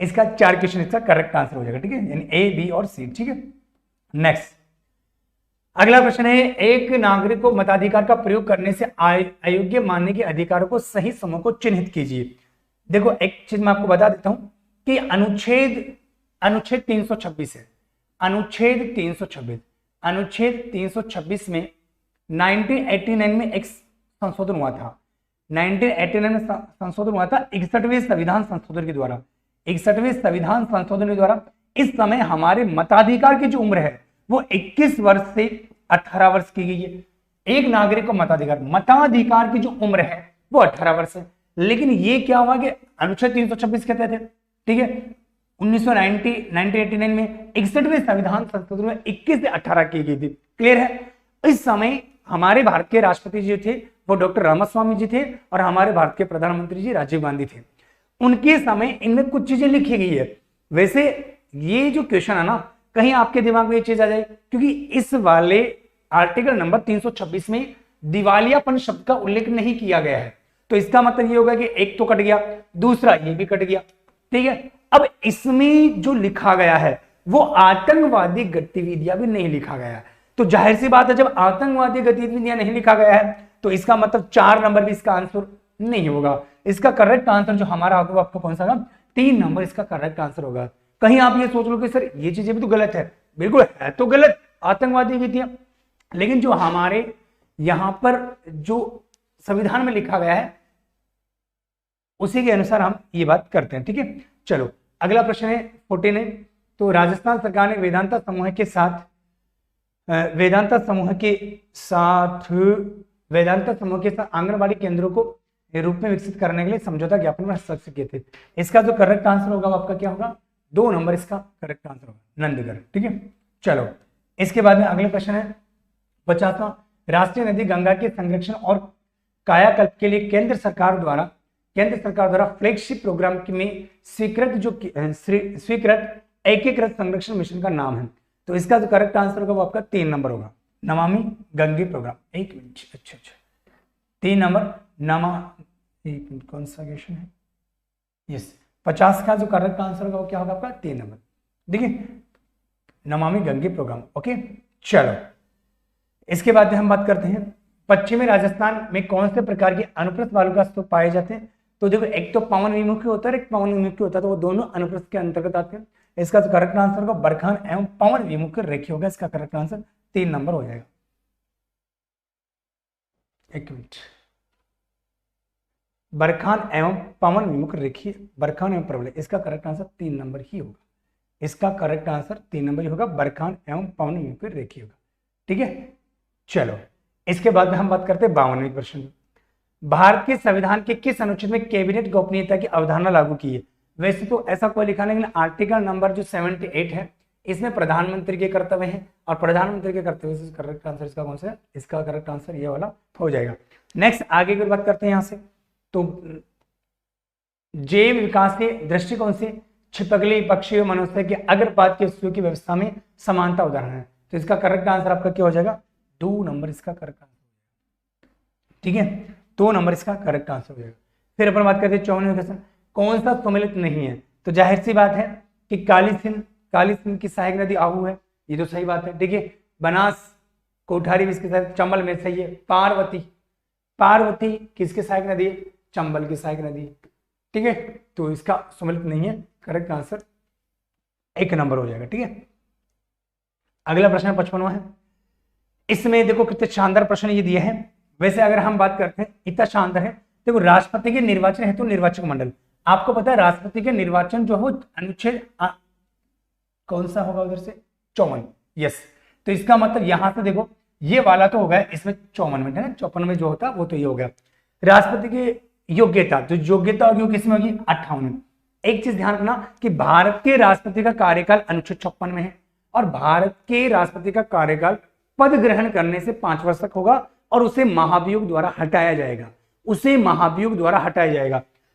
इसका 4 क्वेश्चन इसका करेक्ट आंसर हो जाएगा, ठीक है, यानी A, B और C, ठीक है। नेक्स्ट अगला प्रश्न है, एक नागरिक को मताधिकार का प्रयोग करने से अयोग्य मानने के अधिकारों को सही समूह को चिन्हित कीजिए। देखो एक चीज मैं आपको बता देता हूं कि अनुच्छेद 326 है, अनुच्छेद 326 में 1989 में एक संशोधन हुआ था, 1989 में संशोधन हुआ था 61वें संविधान संशोधन के द्वारा, 61वें संविधान संशोधन के द्वारा। इस समय हमारे मताधिकार की जो उम्र है वो 21 वर्ष से 18 वर्ष की गई है। एक नागरिक को मताधिकार की जो उम्र है वो 18 वर्ष है, लेकिन ये क्या हुआ कि अनुच्छेद 326 कहते थे, ठीक है, 1989 में 61वें संविधान संशोधन में 21 से 18 की गई थी, क्लियर है। इस समय हमारे भारत के राष्ट्रपति जी थे वो डॉक्टर रामास्वामी जी थे, और हमारे भारत के प्रधानमंत्री जी राजीव गांधी थे। उनके समय इनमें कुछ चीजें लिखी गई है। वैसे ये जो क्वेश्चन है ना, कहीं आपके दिमाग में ये चीज आ जाए, क्योंकि इस वाले आर्टिकल नंबर 326 में दिवालियापन शब्द का उल्लेख नहीं किया गया है, तो इसका मतलब ये होगा कि एक तो कट गया, दूसरा ये भी कट गया, ठीक है। अब इसमें जो लिखा गया है वो आतंकवादी गतिविधियां भी नहीं लिखा गया है, तो जाहिर सी बात है जब आतंकवादी गतिविधियां नहीं लिखा गया है तो इसका मतलब 4 नंबर भी इसका आंसर नहीं होगा। इसका करेक्ट आंसर जो हमारा होगा आपको कौन सा होगा, 3 नंबर इसका करेक्ट आंसर होगा। कहीं आप ये सोच लो कि सर ये चीजें भी तो गलत है, बिल्कुल है तो गलत आतंकवादी गतिविधियां, लेकिन जो हमारे यहां पर जो संविधान में लिखा गया है उसी के अनुसार हम ये बात करते हैं। ठीक है, चलो अगला प्रश्न है 14 है। तो राजस्थान सरकार ने वेदांता समूह के साथ आंगनबाड़ी केंद्रों को रूप में विकसित करने के लिए समझौता ज्ञापन में हस्ताक्षर किए थे। इसका जो करेक्ट आंसर होगा वो आपका क्या होगा, 2 नंबर इसका करेक्ट आंसर होगा, नंदगढ़। ठीक है, चलो इसके बाद में अगले प्रश्न है 50वां। राष्ट्रीय नदी गंगा के संरक्षण और कायाकल्प के लिए केंद्र सरकार द्वारा फ्लैगशिप प्रोग्राम में स्वीकृत एकीकृत संरक्षण मिशन का नाम है। तो इसका जो करेक्ट आंसर होगा वो आपका 3 नंबर होगा, नमामि गंगे प्रोग्राम। एक मिनट, अच्छा 3 नंबर एक मिनट, कौन सा क्वेश्चन है, यस 50 का जो करेक्ट आंसर होगा वो क्या होगा आपका 3 नंबर। देखिए नमामि गंगे प्रोग्राम। ओके, चलो इसके बाद में हम बात करते हैं पश्चिमी राजस्थान में कौन से प्रकार के अनुप्रस्थ बालू का स्तूप पाए जाते हैं। तो देखो एक तो पवन विमुखी होता है, एक पवन विमुखी होता है, तो वो दोनों अनुप्रस्थ के अंतर्गत आते हैं। इसका जो करेक्ट आंसर होगा बरखान एवं पवन विमुख रेखी होगा, इसका करेक्ट आंसर 3 नंबर हो जाएगा। एक मिनट, बरखान एवं पवन विमुख रेखी, बरखान एवं प्रबल, इसका करेक्ट आंसर 3 नंबर ही होगा, इसका करेक्ट आंसर 3 नंबर ही होगा, बरखान एवं पवन विमुख रेखी होगा। ठीक है, चलो इसके बाद में हम बात करते हैं 52वें प्रश्न। भारत के संविधान के किस अनुच्छेद में कैबिनेट गोपनीयता की अवधारणा लागू की है। वैसे तो ऐसा कोई लिखा नहीं, लेकिन आर्टिकल नंबर जो 78 है इसमें प्रधानमंत्री के कर्तव्य हैं, और प्रधानमंत्री के कर्तव्य से करेक्ट आंसर इसका कौन सा है, इसका करेक्ट आंसर ये वाला हो जाएगा। नेक्स्ट आगे की बात करते हैं यहाँ से। तो जैव विकास के दृष्टिकोण से छिपकली पक्षी और मनुष्य के अग्रपात के वस्तुओं की व्यवस्था में समानता उदाहरण है। तो इसका करेक्ट आंसर आपका क्या हो जाएगा, 2 नंबर इसका करेक्ट आंसर। ठीक है, 2 नंबर इसका करेक्ट आंसर हो जाएगा। फिर अपन बात करते हैं 54वें क्वेश्चन, कौन सा सम्मिलित नहीं है। तो जाहिर सी बात है कि काली सिंध की सहायक नदी आहू है, ये तो सही बात है। ठीक है, बनास कोठारी इसके साथ, चंबल में सही है। पार्वती किसके सहायक नदी है, चंबल की सहायक नदी। ठीक है, तो इसका सम्मिलित नहीं है, करेक्ट आंसर 1 नंबर हो जाएगा। ठीक है, अगला प्रश्न 55वां है। इसमें देखो कितने शानदार प्रश्न ये दिए हैं। वैसे अगर हम बात करते हैं इतना शानदार है, देखो राष्ट्रपति के निर्वाचन हेतु निर्वाचक मंडल, आपको पता है राष्ट्रपति के निर्वाचन जो हो अनुच्छेद कौन सा होगा उधर से 54, यस। तो इसका मतलब यहां से देखो ये वाला तो हो गया, इसमें 54 में है ना, 54 में जो होता वो तो ये हो गया। राष्ट्रपति की योग्यता, तो योग्यता होगी किसमें होगी 58 में। एक चीज ध्यान रखना कि भारत के राष्ट्रपति का कार्यकाल अनुच्छेद 56 में है, और भारत के राष्ट्रपति का कार्यकाल पद ग्रहण करने से 5 वर्ष तक होगा, और उसे महाभियोग द्वारा हटाया जाएगा।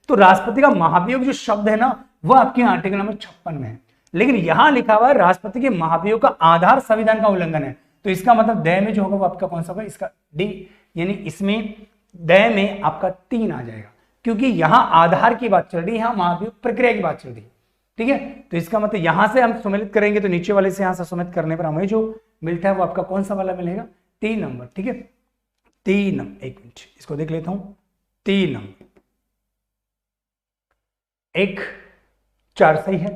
तो राष्ट्रपति का महाभियोग जो शब्द है ना वो आपके आर्टिकल नंबर 56 में है, लेकिन यहां लिखा हुआ है राष्ट्रपति के महाभियोग का आधार संविधान का उल्लंघन है। तो इसका मतलब दय में जो होगा वो आपका कौन सा होगा, इसका डी, यानी इसमें दय में आपका 3 आ जाएगा, क्योंकि यहां आधार की बात चल रही है, यहां महाभियोग प्रक्रिया की बात चल रही है। ठीक है, तो इसका मतलब यहां से हम सम्मिलित करेंगे तो नीचे वाले से यहां से सम्मिलित करने पर हमें जो मिलता है वो आपका कौन सा वाला मिलेगा, 3 नंबर। ठीक है, 3 नंबर, एक मिनट इसको देख लेता हूं, 3 नंबर, 1 4 सही है,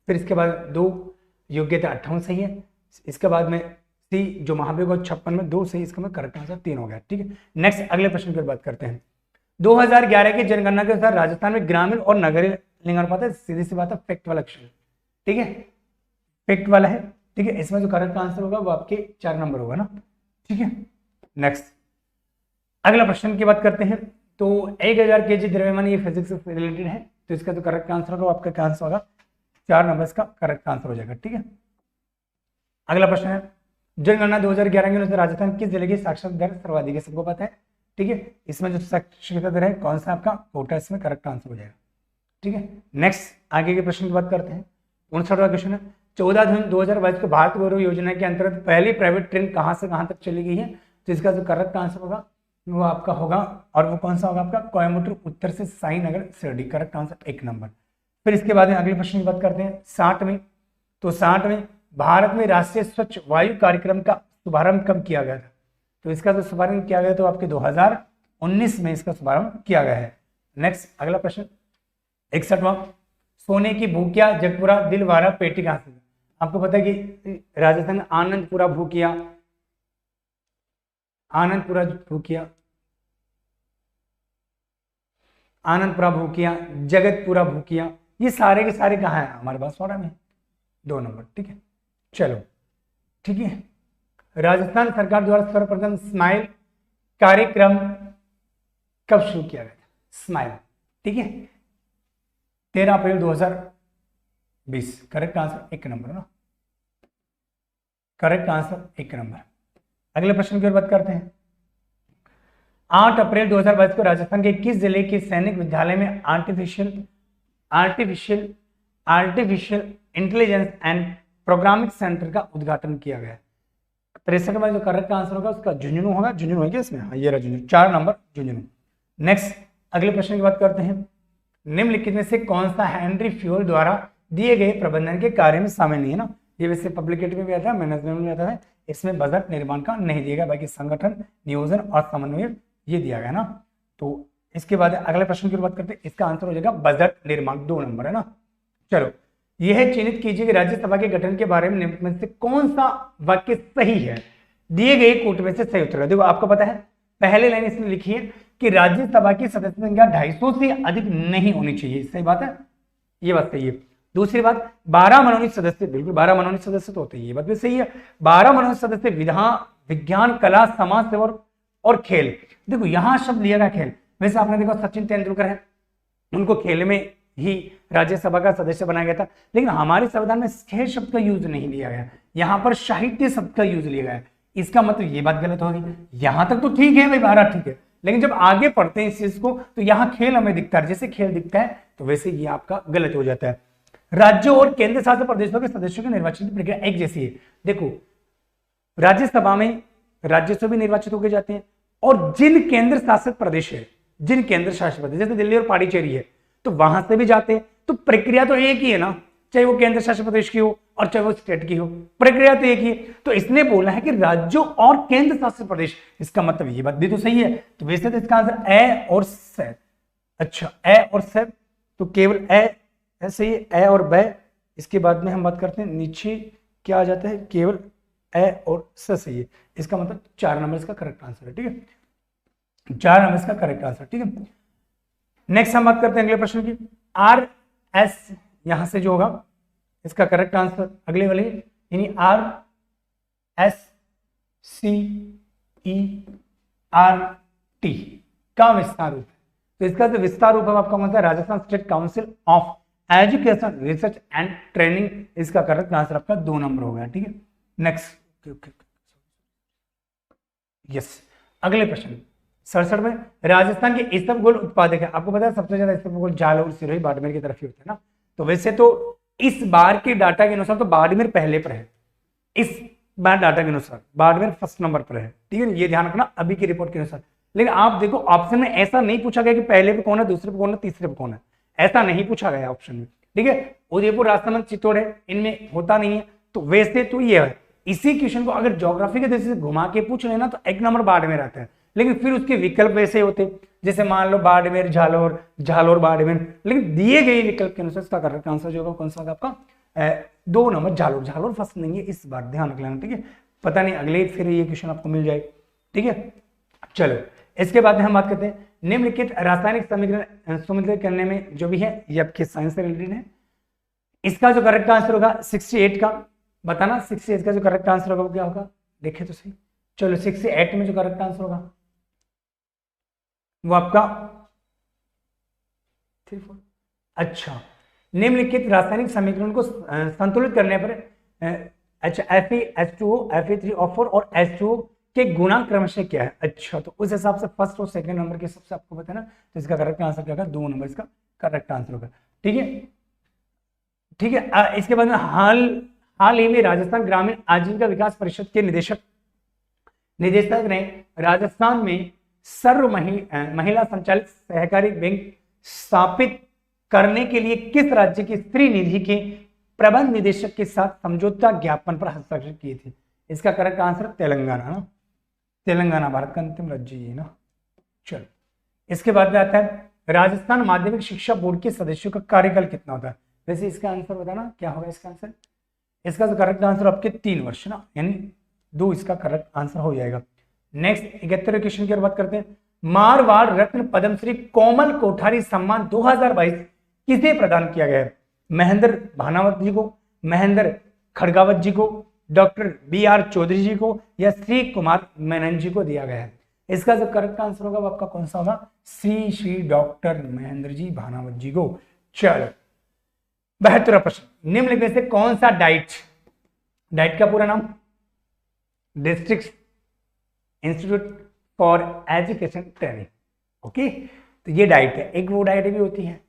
फिर इसके बाद 2 योग्यता 58 सही है, इसके बाद में सी जो महाभियोग 56 में 2 सही, इसका करेक्ट आंसर 3 हो गया। ठीक है, नेक्स्ट अगले प्रश्न की बात करते हैं। 2011 की जनगणना के अनुसार राजस्थान में ग्रामीण और नगरीय लिंगानुपात है, सीधी सी बात है फैक्ट वाला क्वेश्चन। ठीक है, फैक्ट वाला है। ठीक है, इसमें जो करेक्ट आंसर होगा वो आपके 4 नंबर होगा ना। ठीक है, नेक्स्ट अगला प्रश्न की बात करते हैं। तो 1000 kg द्रव्यमान, ये फिजिक्स से रिलेटेड है, तो इसका जो करेक्ट आंसर होगा आपका क्या आंसर होगा, 4 नंबर इसका करेक्ट आंसर हो जाएगा। ठीक है, अगला प्रश्न है जनगणना 2011 के अनुसार राजस्थान किस जिले की साक्षरता दर सर्वाधिक है, सबको पता है। ठीक है, इसमें जो साक्षरता दर है कौन सा आपका कोटा, इसमें करेक्ट आंसर हो जाएगा। ठीक है, नेक्स्ट आगे के प्रश्न की बात करते हैं। 59वां क्वेश्चन है 14 जून 2022 को भारत गौरव योजना के अंतर्गत पहली प्राइवेट ट्रेन कहां से कहां तक चली गई है। तो इसका जो करेक्ट आंसर होगा वो आपका होगा, और वो कौन सा होगा आपका कोयम्बटूर उत्तर से Sainagar Shirdi, correct answer 1 number. फिर इसके बाद अगले प्रश्न की बात करते हैं 60 में। तो 60 में भारत में राष्ट्रीय स्वच्छ वायु कार्यक्रम का शुभारंभ कब किया गया था। तो इसका जो शुभारंभ किया गया तो आपके 2019 में इसका शुभारंभ किया गया है। नेक्स्ट अगला प्रश्न 61वां, सोने की भूकिया जगपुरा दिलवारा पेटी कहां से। आपको पता है कि राजस्थान में आनंदपुरा भूकिया आनंदपुरा भूकिया, जगतपुरा भूकिया, ये सारे के सारे कहाँ हैं हमारे पास वाड़ा में, 2 नंबर। ठीक है, चलो ठीक है। राजस्थान सरकार द्वारा सर्वप्रथम स्माइल कार्यक्रम कब शुरू किया गया था? स्माइल, ठीक है, 13 अप्रैल 2020। करेक्ट आंसर 1 नंबर ना, करेक्ट आंसर 1 नंबर। अगले प्रश्न की ओर बात करते हैं। 8 अप्रैल 2022 को राजस्थान के किस जिले के सैनिक विद्यालय में artificial intelligence and programming centre का उद्घाटन किया गया? 63 में जो करेक्ट आंसर होगा उसका झुंझुनू होगा। झुंझुनू है क्या इसमें? हाँ, ये रहा झुंझुनू, 4 नंबर झुंझुनू। नेक्स्ट अगले प्रश्न की बात करते हैं। निम्नलिखित में से कौन सा हेनरी फ्यूल द्वारा दिए गए प्रबंधन के कार्य में शामिल नहीं है ना? ये वैसे पब्लिकेट में भी आता है, मैनेजमेंट में आता है। इसमें बजट निर्माण का नहीं दिया गया, बाकी संगठन, नियोजन और समन्वय ये दिया गया ना। तो इसके बाद अगले प्रश्न की बात करते हैं। इसका आंसर हो जाएगा बजट निर्माण, 2 नंबर है ना। चलो, यह चिन्हित कीजिए कि राज्यसभा के गठन के बारे में निम्न में से कौन सा वाक्य सही है? दिए गए कोट में से सही उत्तर। देखो आपको पता है, पहले लाइन इसमें लिखी है कि राज्यसभा की सदस्य संख्या 250 से अधिक नहीं होनी चाहिए। सही बात है, ये बात सही है। दूसरी बात, 12 मनोनीत सदस्य, बिल्कुल 12 मनोनीत सदस्य तो होते हैं, ये बात भी सही है। 12 मनोनीत सदस्य विज्ञान, कला, समाज सेवा और खेल। देखो यहां शब्द लिया गया खेल। वैसे आपने देखा सचिन तेंदुलकर है, उनको खेल में ही राज्यसभा का सदस्य बनाया गया था, लेकिन हमारे संविधान में खेल शब्द का यूज नहीं लिया गया, यहाँ पर साहित्य शब्द का यूज लिया गया है। इसका मतलब ये बात गलत होगी। यहां तक तो ठीक है भाई, 12 ठीक है, लेकिन जब आगे पढ़ते हैं इस चीज को तो यहाँ खेल हमें दिखता है, जैसे खेल दिखता है तो वैसे ये आपका गलत हो जाता है। राज्यों और केंद्र शासित प्रदेशों के सदस्यों की निर्वाचन की प्रक्रिया एक जैसी है। देखो राज्यसभा में राज्यसभा भी निर्वाचित होकर जाते हैं, और जिन केंद्र शासित प्रदेश है, जिन केंद्र शासित प्रदेश जैसे दिल्ली और पांडिचेरी है, तो वहां से भी जाते हैं। तो प्रक्रिया तो एक ही है ना, चाहे वो केंद्र शासित प्रदेश की हो और चाहे वो स्टेट की हो, प्रक्रिया तो एक ही है। तो इसने बोला है कि राज्यों और केंद्र शासित प्रदेश, इसका मतलब ये बात भी तो सही है। तो वैसे तो इसका आंसर ए और से। अच्छा, ए और से, तो केवल ए ऐसे ही, ए और ब। इसके बाद में हम बात करते हैं नीचे क्या आ जाता है, केवल ए और से सही है। इसका मतलब 4 नंबर इसका करेक्ट आंसर है। ठीक है, 4 नंबर इसका करेक्ट आंसर। ठीक है, नेक्स्ट हम बात करते हैं अगले प्रश्न की। आर एस यहां से जो होगा इसका करेक्ट आंसर अगले वाले, यानी R S C E R T का विस्तार रूप है। तो इसका जो विस्तार रूप है आपका मतलब Rajasthan state council of education research and training. इसका करेक्ट आंसर आपका 2 नंबर हो गया। ठीक है, नेक्स्ट यस, अगले प्रश्न 67 में। राजस्थान के इसबगोल उत्पादक है, आपको पता है सबसे ज्यादा इसबगोल जालौर, सिरोही, बाड़मेर की तरफ ही होता है ना। तो वैसे तो इस बार के डाटा के अनुसार तो बाड़मेर पहले पर है, इस बार डाटा के अनुसार बाड़मेर फर्स्ट नंबर पर है। ठीक है, ये ध्यान रखना अभी की रिपोर्ट के अनुसार। लेकिन आप देखो ऑप्शन में ऐसा नहीं पूछा गया कि पहले पे कौन है, दूसरे पे कौन है, तीसरे पे कौन है, ऐसा नहीं पूछा गया ऑप्शन में। ठीक है, उदयपुर, राजसमंद, चित्तौड़ है, इनमें होता नहीं है। तो वैसे तो ये है, इसी क्वेश्चन को अगर ज्योग्राफी के दृष्टि से घुमा के पूछ लेना तो 1 नंबर बाड़मेर आता है, लेकिन फिर उसके विकल्प वैसे होते जैसे मान लो बाड़मेर, झालोर, झालोर बाड़मेर, लेकिन दिए गए विकल्प के अनुसार इसका करेक्ट आंसर जो होगा कौन सा होगा आपका 2 नंबर झालोर। झालोर फर्स्ट नहीं है इस बार, ध्यान रख लेना। ठीक है, पता नहीं अगले फिर ये क्वेश्चन आपको मिल जाए। ठीक है, चलो इसके बाद में हम बात करते हैं निम्नलिखित रासायनिक समीकरण सुमिलित करने में जो भी है ये आपके साइंस से रिलेटेड है। इसका जो करेक्ट आंसर होगा 68 का बताना, 68 का जो करेक्ट आंसर होगा वो क्या होगा देखे तो सही। चलो 68 में जो करेक्ट आंसर होगा वो आपका 34। अच्छा, निम्नलिखित रासायनिक समीकरण को संतुलित करने पर Fe, H2O, Fe3O4 और H2O के गुणांक क्रमशः क्या है? अच्छा, तो उस हिसाब से फर्स्ट और सेकंड नंबर के हिसाब से आपको पता है ना, तो इसका करेक्ट आंसर क्या होगा 2 नंबर इसका करेक्ट आंसर होगा। ठीक है, ठीक है। इसके बाद में हाल ही में राजस्थान ग्रामीण आजीविका विकास परिषद के निदेशक ने राजस्थान में सर्व महिला संचालित सहकारी बैंक स्थापित करने के लिए किस राज्य की स्त्री निधि के प्रबंध निदेशक के साथ समझौता ज्ञापन पर हस्ताक्षर किए थे? इसका करेक्ट आंसर तेलंगाना ना, तेलंगाना भारत का अंतिम राज्य है ना। चलो इसके बाद में आता है राजस्थान माध्यमिक शिक्षा बोर्ड के सदस्यों का कार्यकाल कितना होता है? वैसे इसका आंसर बताना क्या होगा इसका आंसर। इसका जो करेक्ट आंसर आपके 3 वर्ष ना, यानी 2 इसका करेक्ट आंसर हो जाएगा। नेक्स्ट 71वें क्वेश्चन की बात करते हैं। मारवाड़ रत्न पद्मश्री कोमल कोठारी सम्मान 2022 किसे प्रदान किया गया है? महेंद्र भानावत जी को, महेंद्र खड़गावत जी को, डॉक्टर BR चौधरी जी को, या श्री कुमार मेनन जी को दिया गया है? इसका जो करेक्ट आंसर होगा वो आपका कौन सा होगा? श्री डॉक्टर महेंद्र जी भानावत जी को। चलो 72वां प्रश्न, निम्नलिखित में से कौन सा डाइट का पूरा नाम? District institute for education training. Okay, तो ये डाइट है। एक वो डाइट भी होती है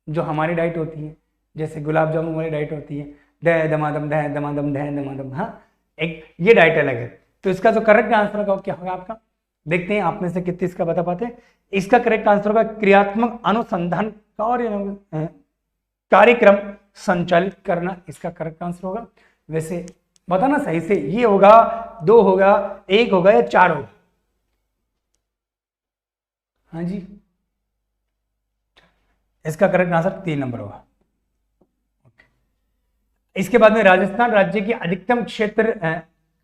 जो हमारी डाइट होती है, जैसे गुलाब जामुन वाली डाइट होती है, दह दमादम दह दमादम दह दमादम। हाँ, एक ये डाइट अलग है। तो इसका जो करेक्ट आंसर होगा क्या होगा आपका? देखते हैं आप में से कितने इसका बता पाते हैं। इसका करेक्ट आंसर होगा क्रियात्मक अनुसंधान कार्यक्रम संचालित करना, इसका करेक्ट आंसर होगा। वैसे बताना सही से, ये होगा, 2 होगा, 1 होगा या 4 होगा? हाँ जी, इसका करेक्ट आंसर 3 नंबर होगा। इसके बाद में राजस्थान राज्य की अधिकतम क्षेत्र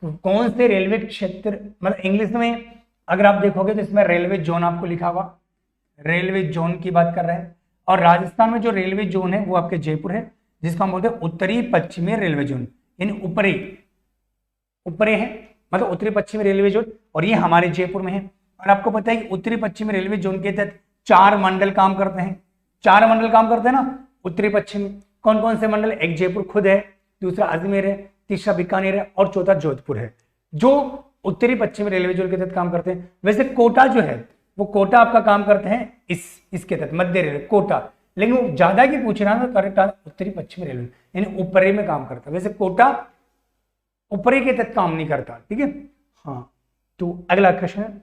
कौन से रेलवे क्षेत्र, मतलब इंग्लिश में अगर आप देखोगे तो इसमें रेलवे जोन आपको लिखा हुआ, रेलवे जोन की बात कर रहे हैं। और राजस्थान में जो रेलवे जोन है वो आपके जयपुर है, जिसको हम बोलते हैं उत्तरी पश्चिमी रेलवे जोन, यानी ऊपरी है, मतलब उत्तरी पश्चिमी रेलवे जोन, और ये हमारे जयपुर में है। और आपको पता है कि उत्तरी पश्चिमी रेलवे जोन के तहत 4 मंडल काम करते हैं। 4 मंडल काम करते हैं ना उत्तरी पश्चिमी। कौन कौन से मंडल? एक जयपुर खुद है, दूसरा अजमेर है, तीसरा बीकानेर है, और चौथा जोधपुर है, जो उत्तरी पश्चिमी रेलवे जोन के तहत काम करते हैं। वैसे कोटा जो है वो कोटा आपका काम करते हैं इसके तहत, मध्य रेलवे कोटा, लेकिन वो ज्यादा की पूछ रहा है, करेक्ट उत्तरी पश्चिमी रेलवे यानी ऊपरी में काम करता है। वैसे कोटा ऊपरी के तहत काम नहीं करता, ठीक है। हाँ, तो अगला क्वेश्चन है,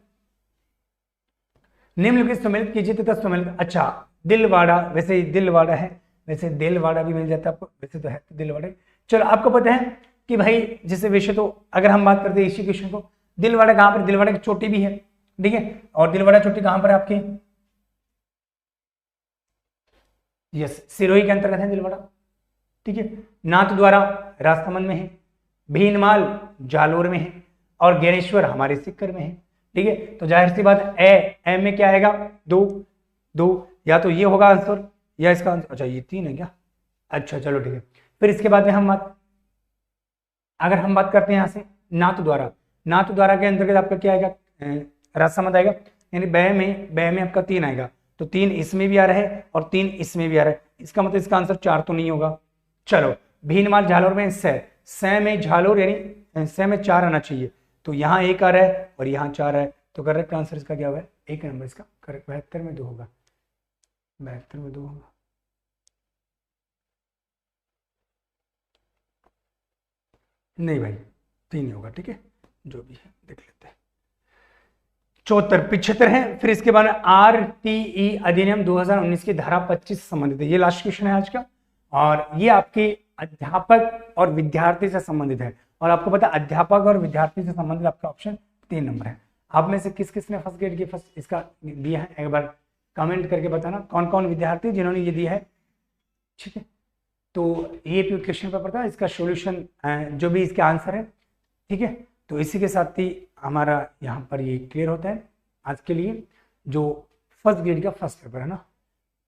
निम्नलिखित सम्मिलित कीजिए तथा सम्मिलित, अच्छा दिलवाड़ा, वैसे दिलवाड़ा है, वैसे दिलवाड़ा भी मिल जाता है आपको, वैसे तो है तो दिलवाड़ा। चलो आपको पता है कि भाई जैसे वैसे तो अगर हम बात करते हैं इसी क्वेश्चन को, दिलवाड़ा कहां पर? दिलवाड़ा की चोटी भी है, ठीक है। और दिलवाड़ा चोटी कहां पर है आपकी? यस, सिरोही के अंतर्गत है दिलवाड़ा, ठीक है। नाथद्वारा राजसमंद में है, भीनमाल जालोर में है, और ज्ञानेश्वर हमारे सीकर में है, ठीक है। तो जाहिर सी बात ए में क्या आएगा? 2, या तो ये होगा आंसर या इसका आंसर, अच्छा ये 3 है क्या? अच्छा चलो ठीक है। फिर इसके बाद में अगर हम बात करते हैं यहाँ से नाथद्वारा के अंतर्गत आपका क्या आएगा? राजसमंद आएगा, यानी बै में आपका 3 आएगा, तो 3 इसमें भी आ रहा है और 3 इसमें भी आ रहा है, इसका मतलब इसका आंसर 4 तो नहीं होगा। चलो भीनमाल झालोर में सै में झालोर, यानी सै में 4 आना चाहिए, तो यहाँ 1 आ रहा है और यहाँ 4 है, तो करेक्ट आंसर इसका क्या हुआ? 1 नंबर इसका करेक्ट। 72 में 2 होगा, 72 में 2 होगा। नहीं भाई 3 ही होगा, ठीक है, जो भी है देख लेते हैं। 75 है। फिर इसके बाद RTE अधिनियम 2019 की धारा 25 से संबंधित है, ये लास्ट क्वेश्चन है आज का, और ये आपके अध्यापक और विद्यार्थी से संबंधित है। और आपको पता है अध्यापक और विद्यार्थी से संबंधित आपका ऑप्शन 3 नंबर है। आप में से किस किस ने फर्स्ट ग्रेड की फर्स्ट इसका दिया है, एक बार कमेंट करके बताना कौन कौन विद्यार्थी जिन्होंने ये दिया है, ठीक है। तो ये क्वेश्चन पेपर था, इसका सॉल्यूशन जो भी इसके आंसर है, ठीक है। तो इसी के साथ ही हमारा यहाँ पर ये क्लियर होता है आज के लिए, जो फर्स्ट ग्रेड का फर्स्ट पेपर है ना।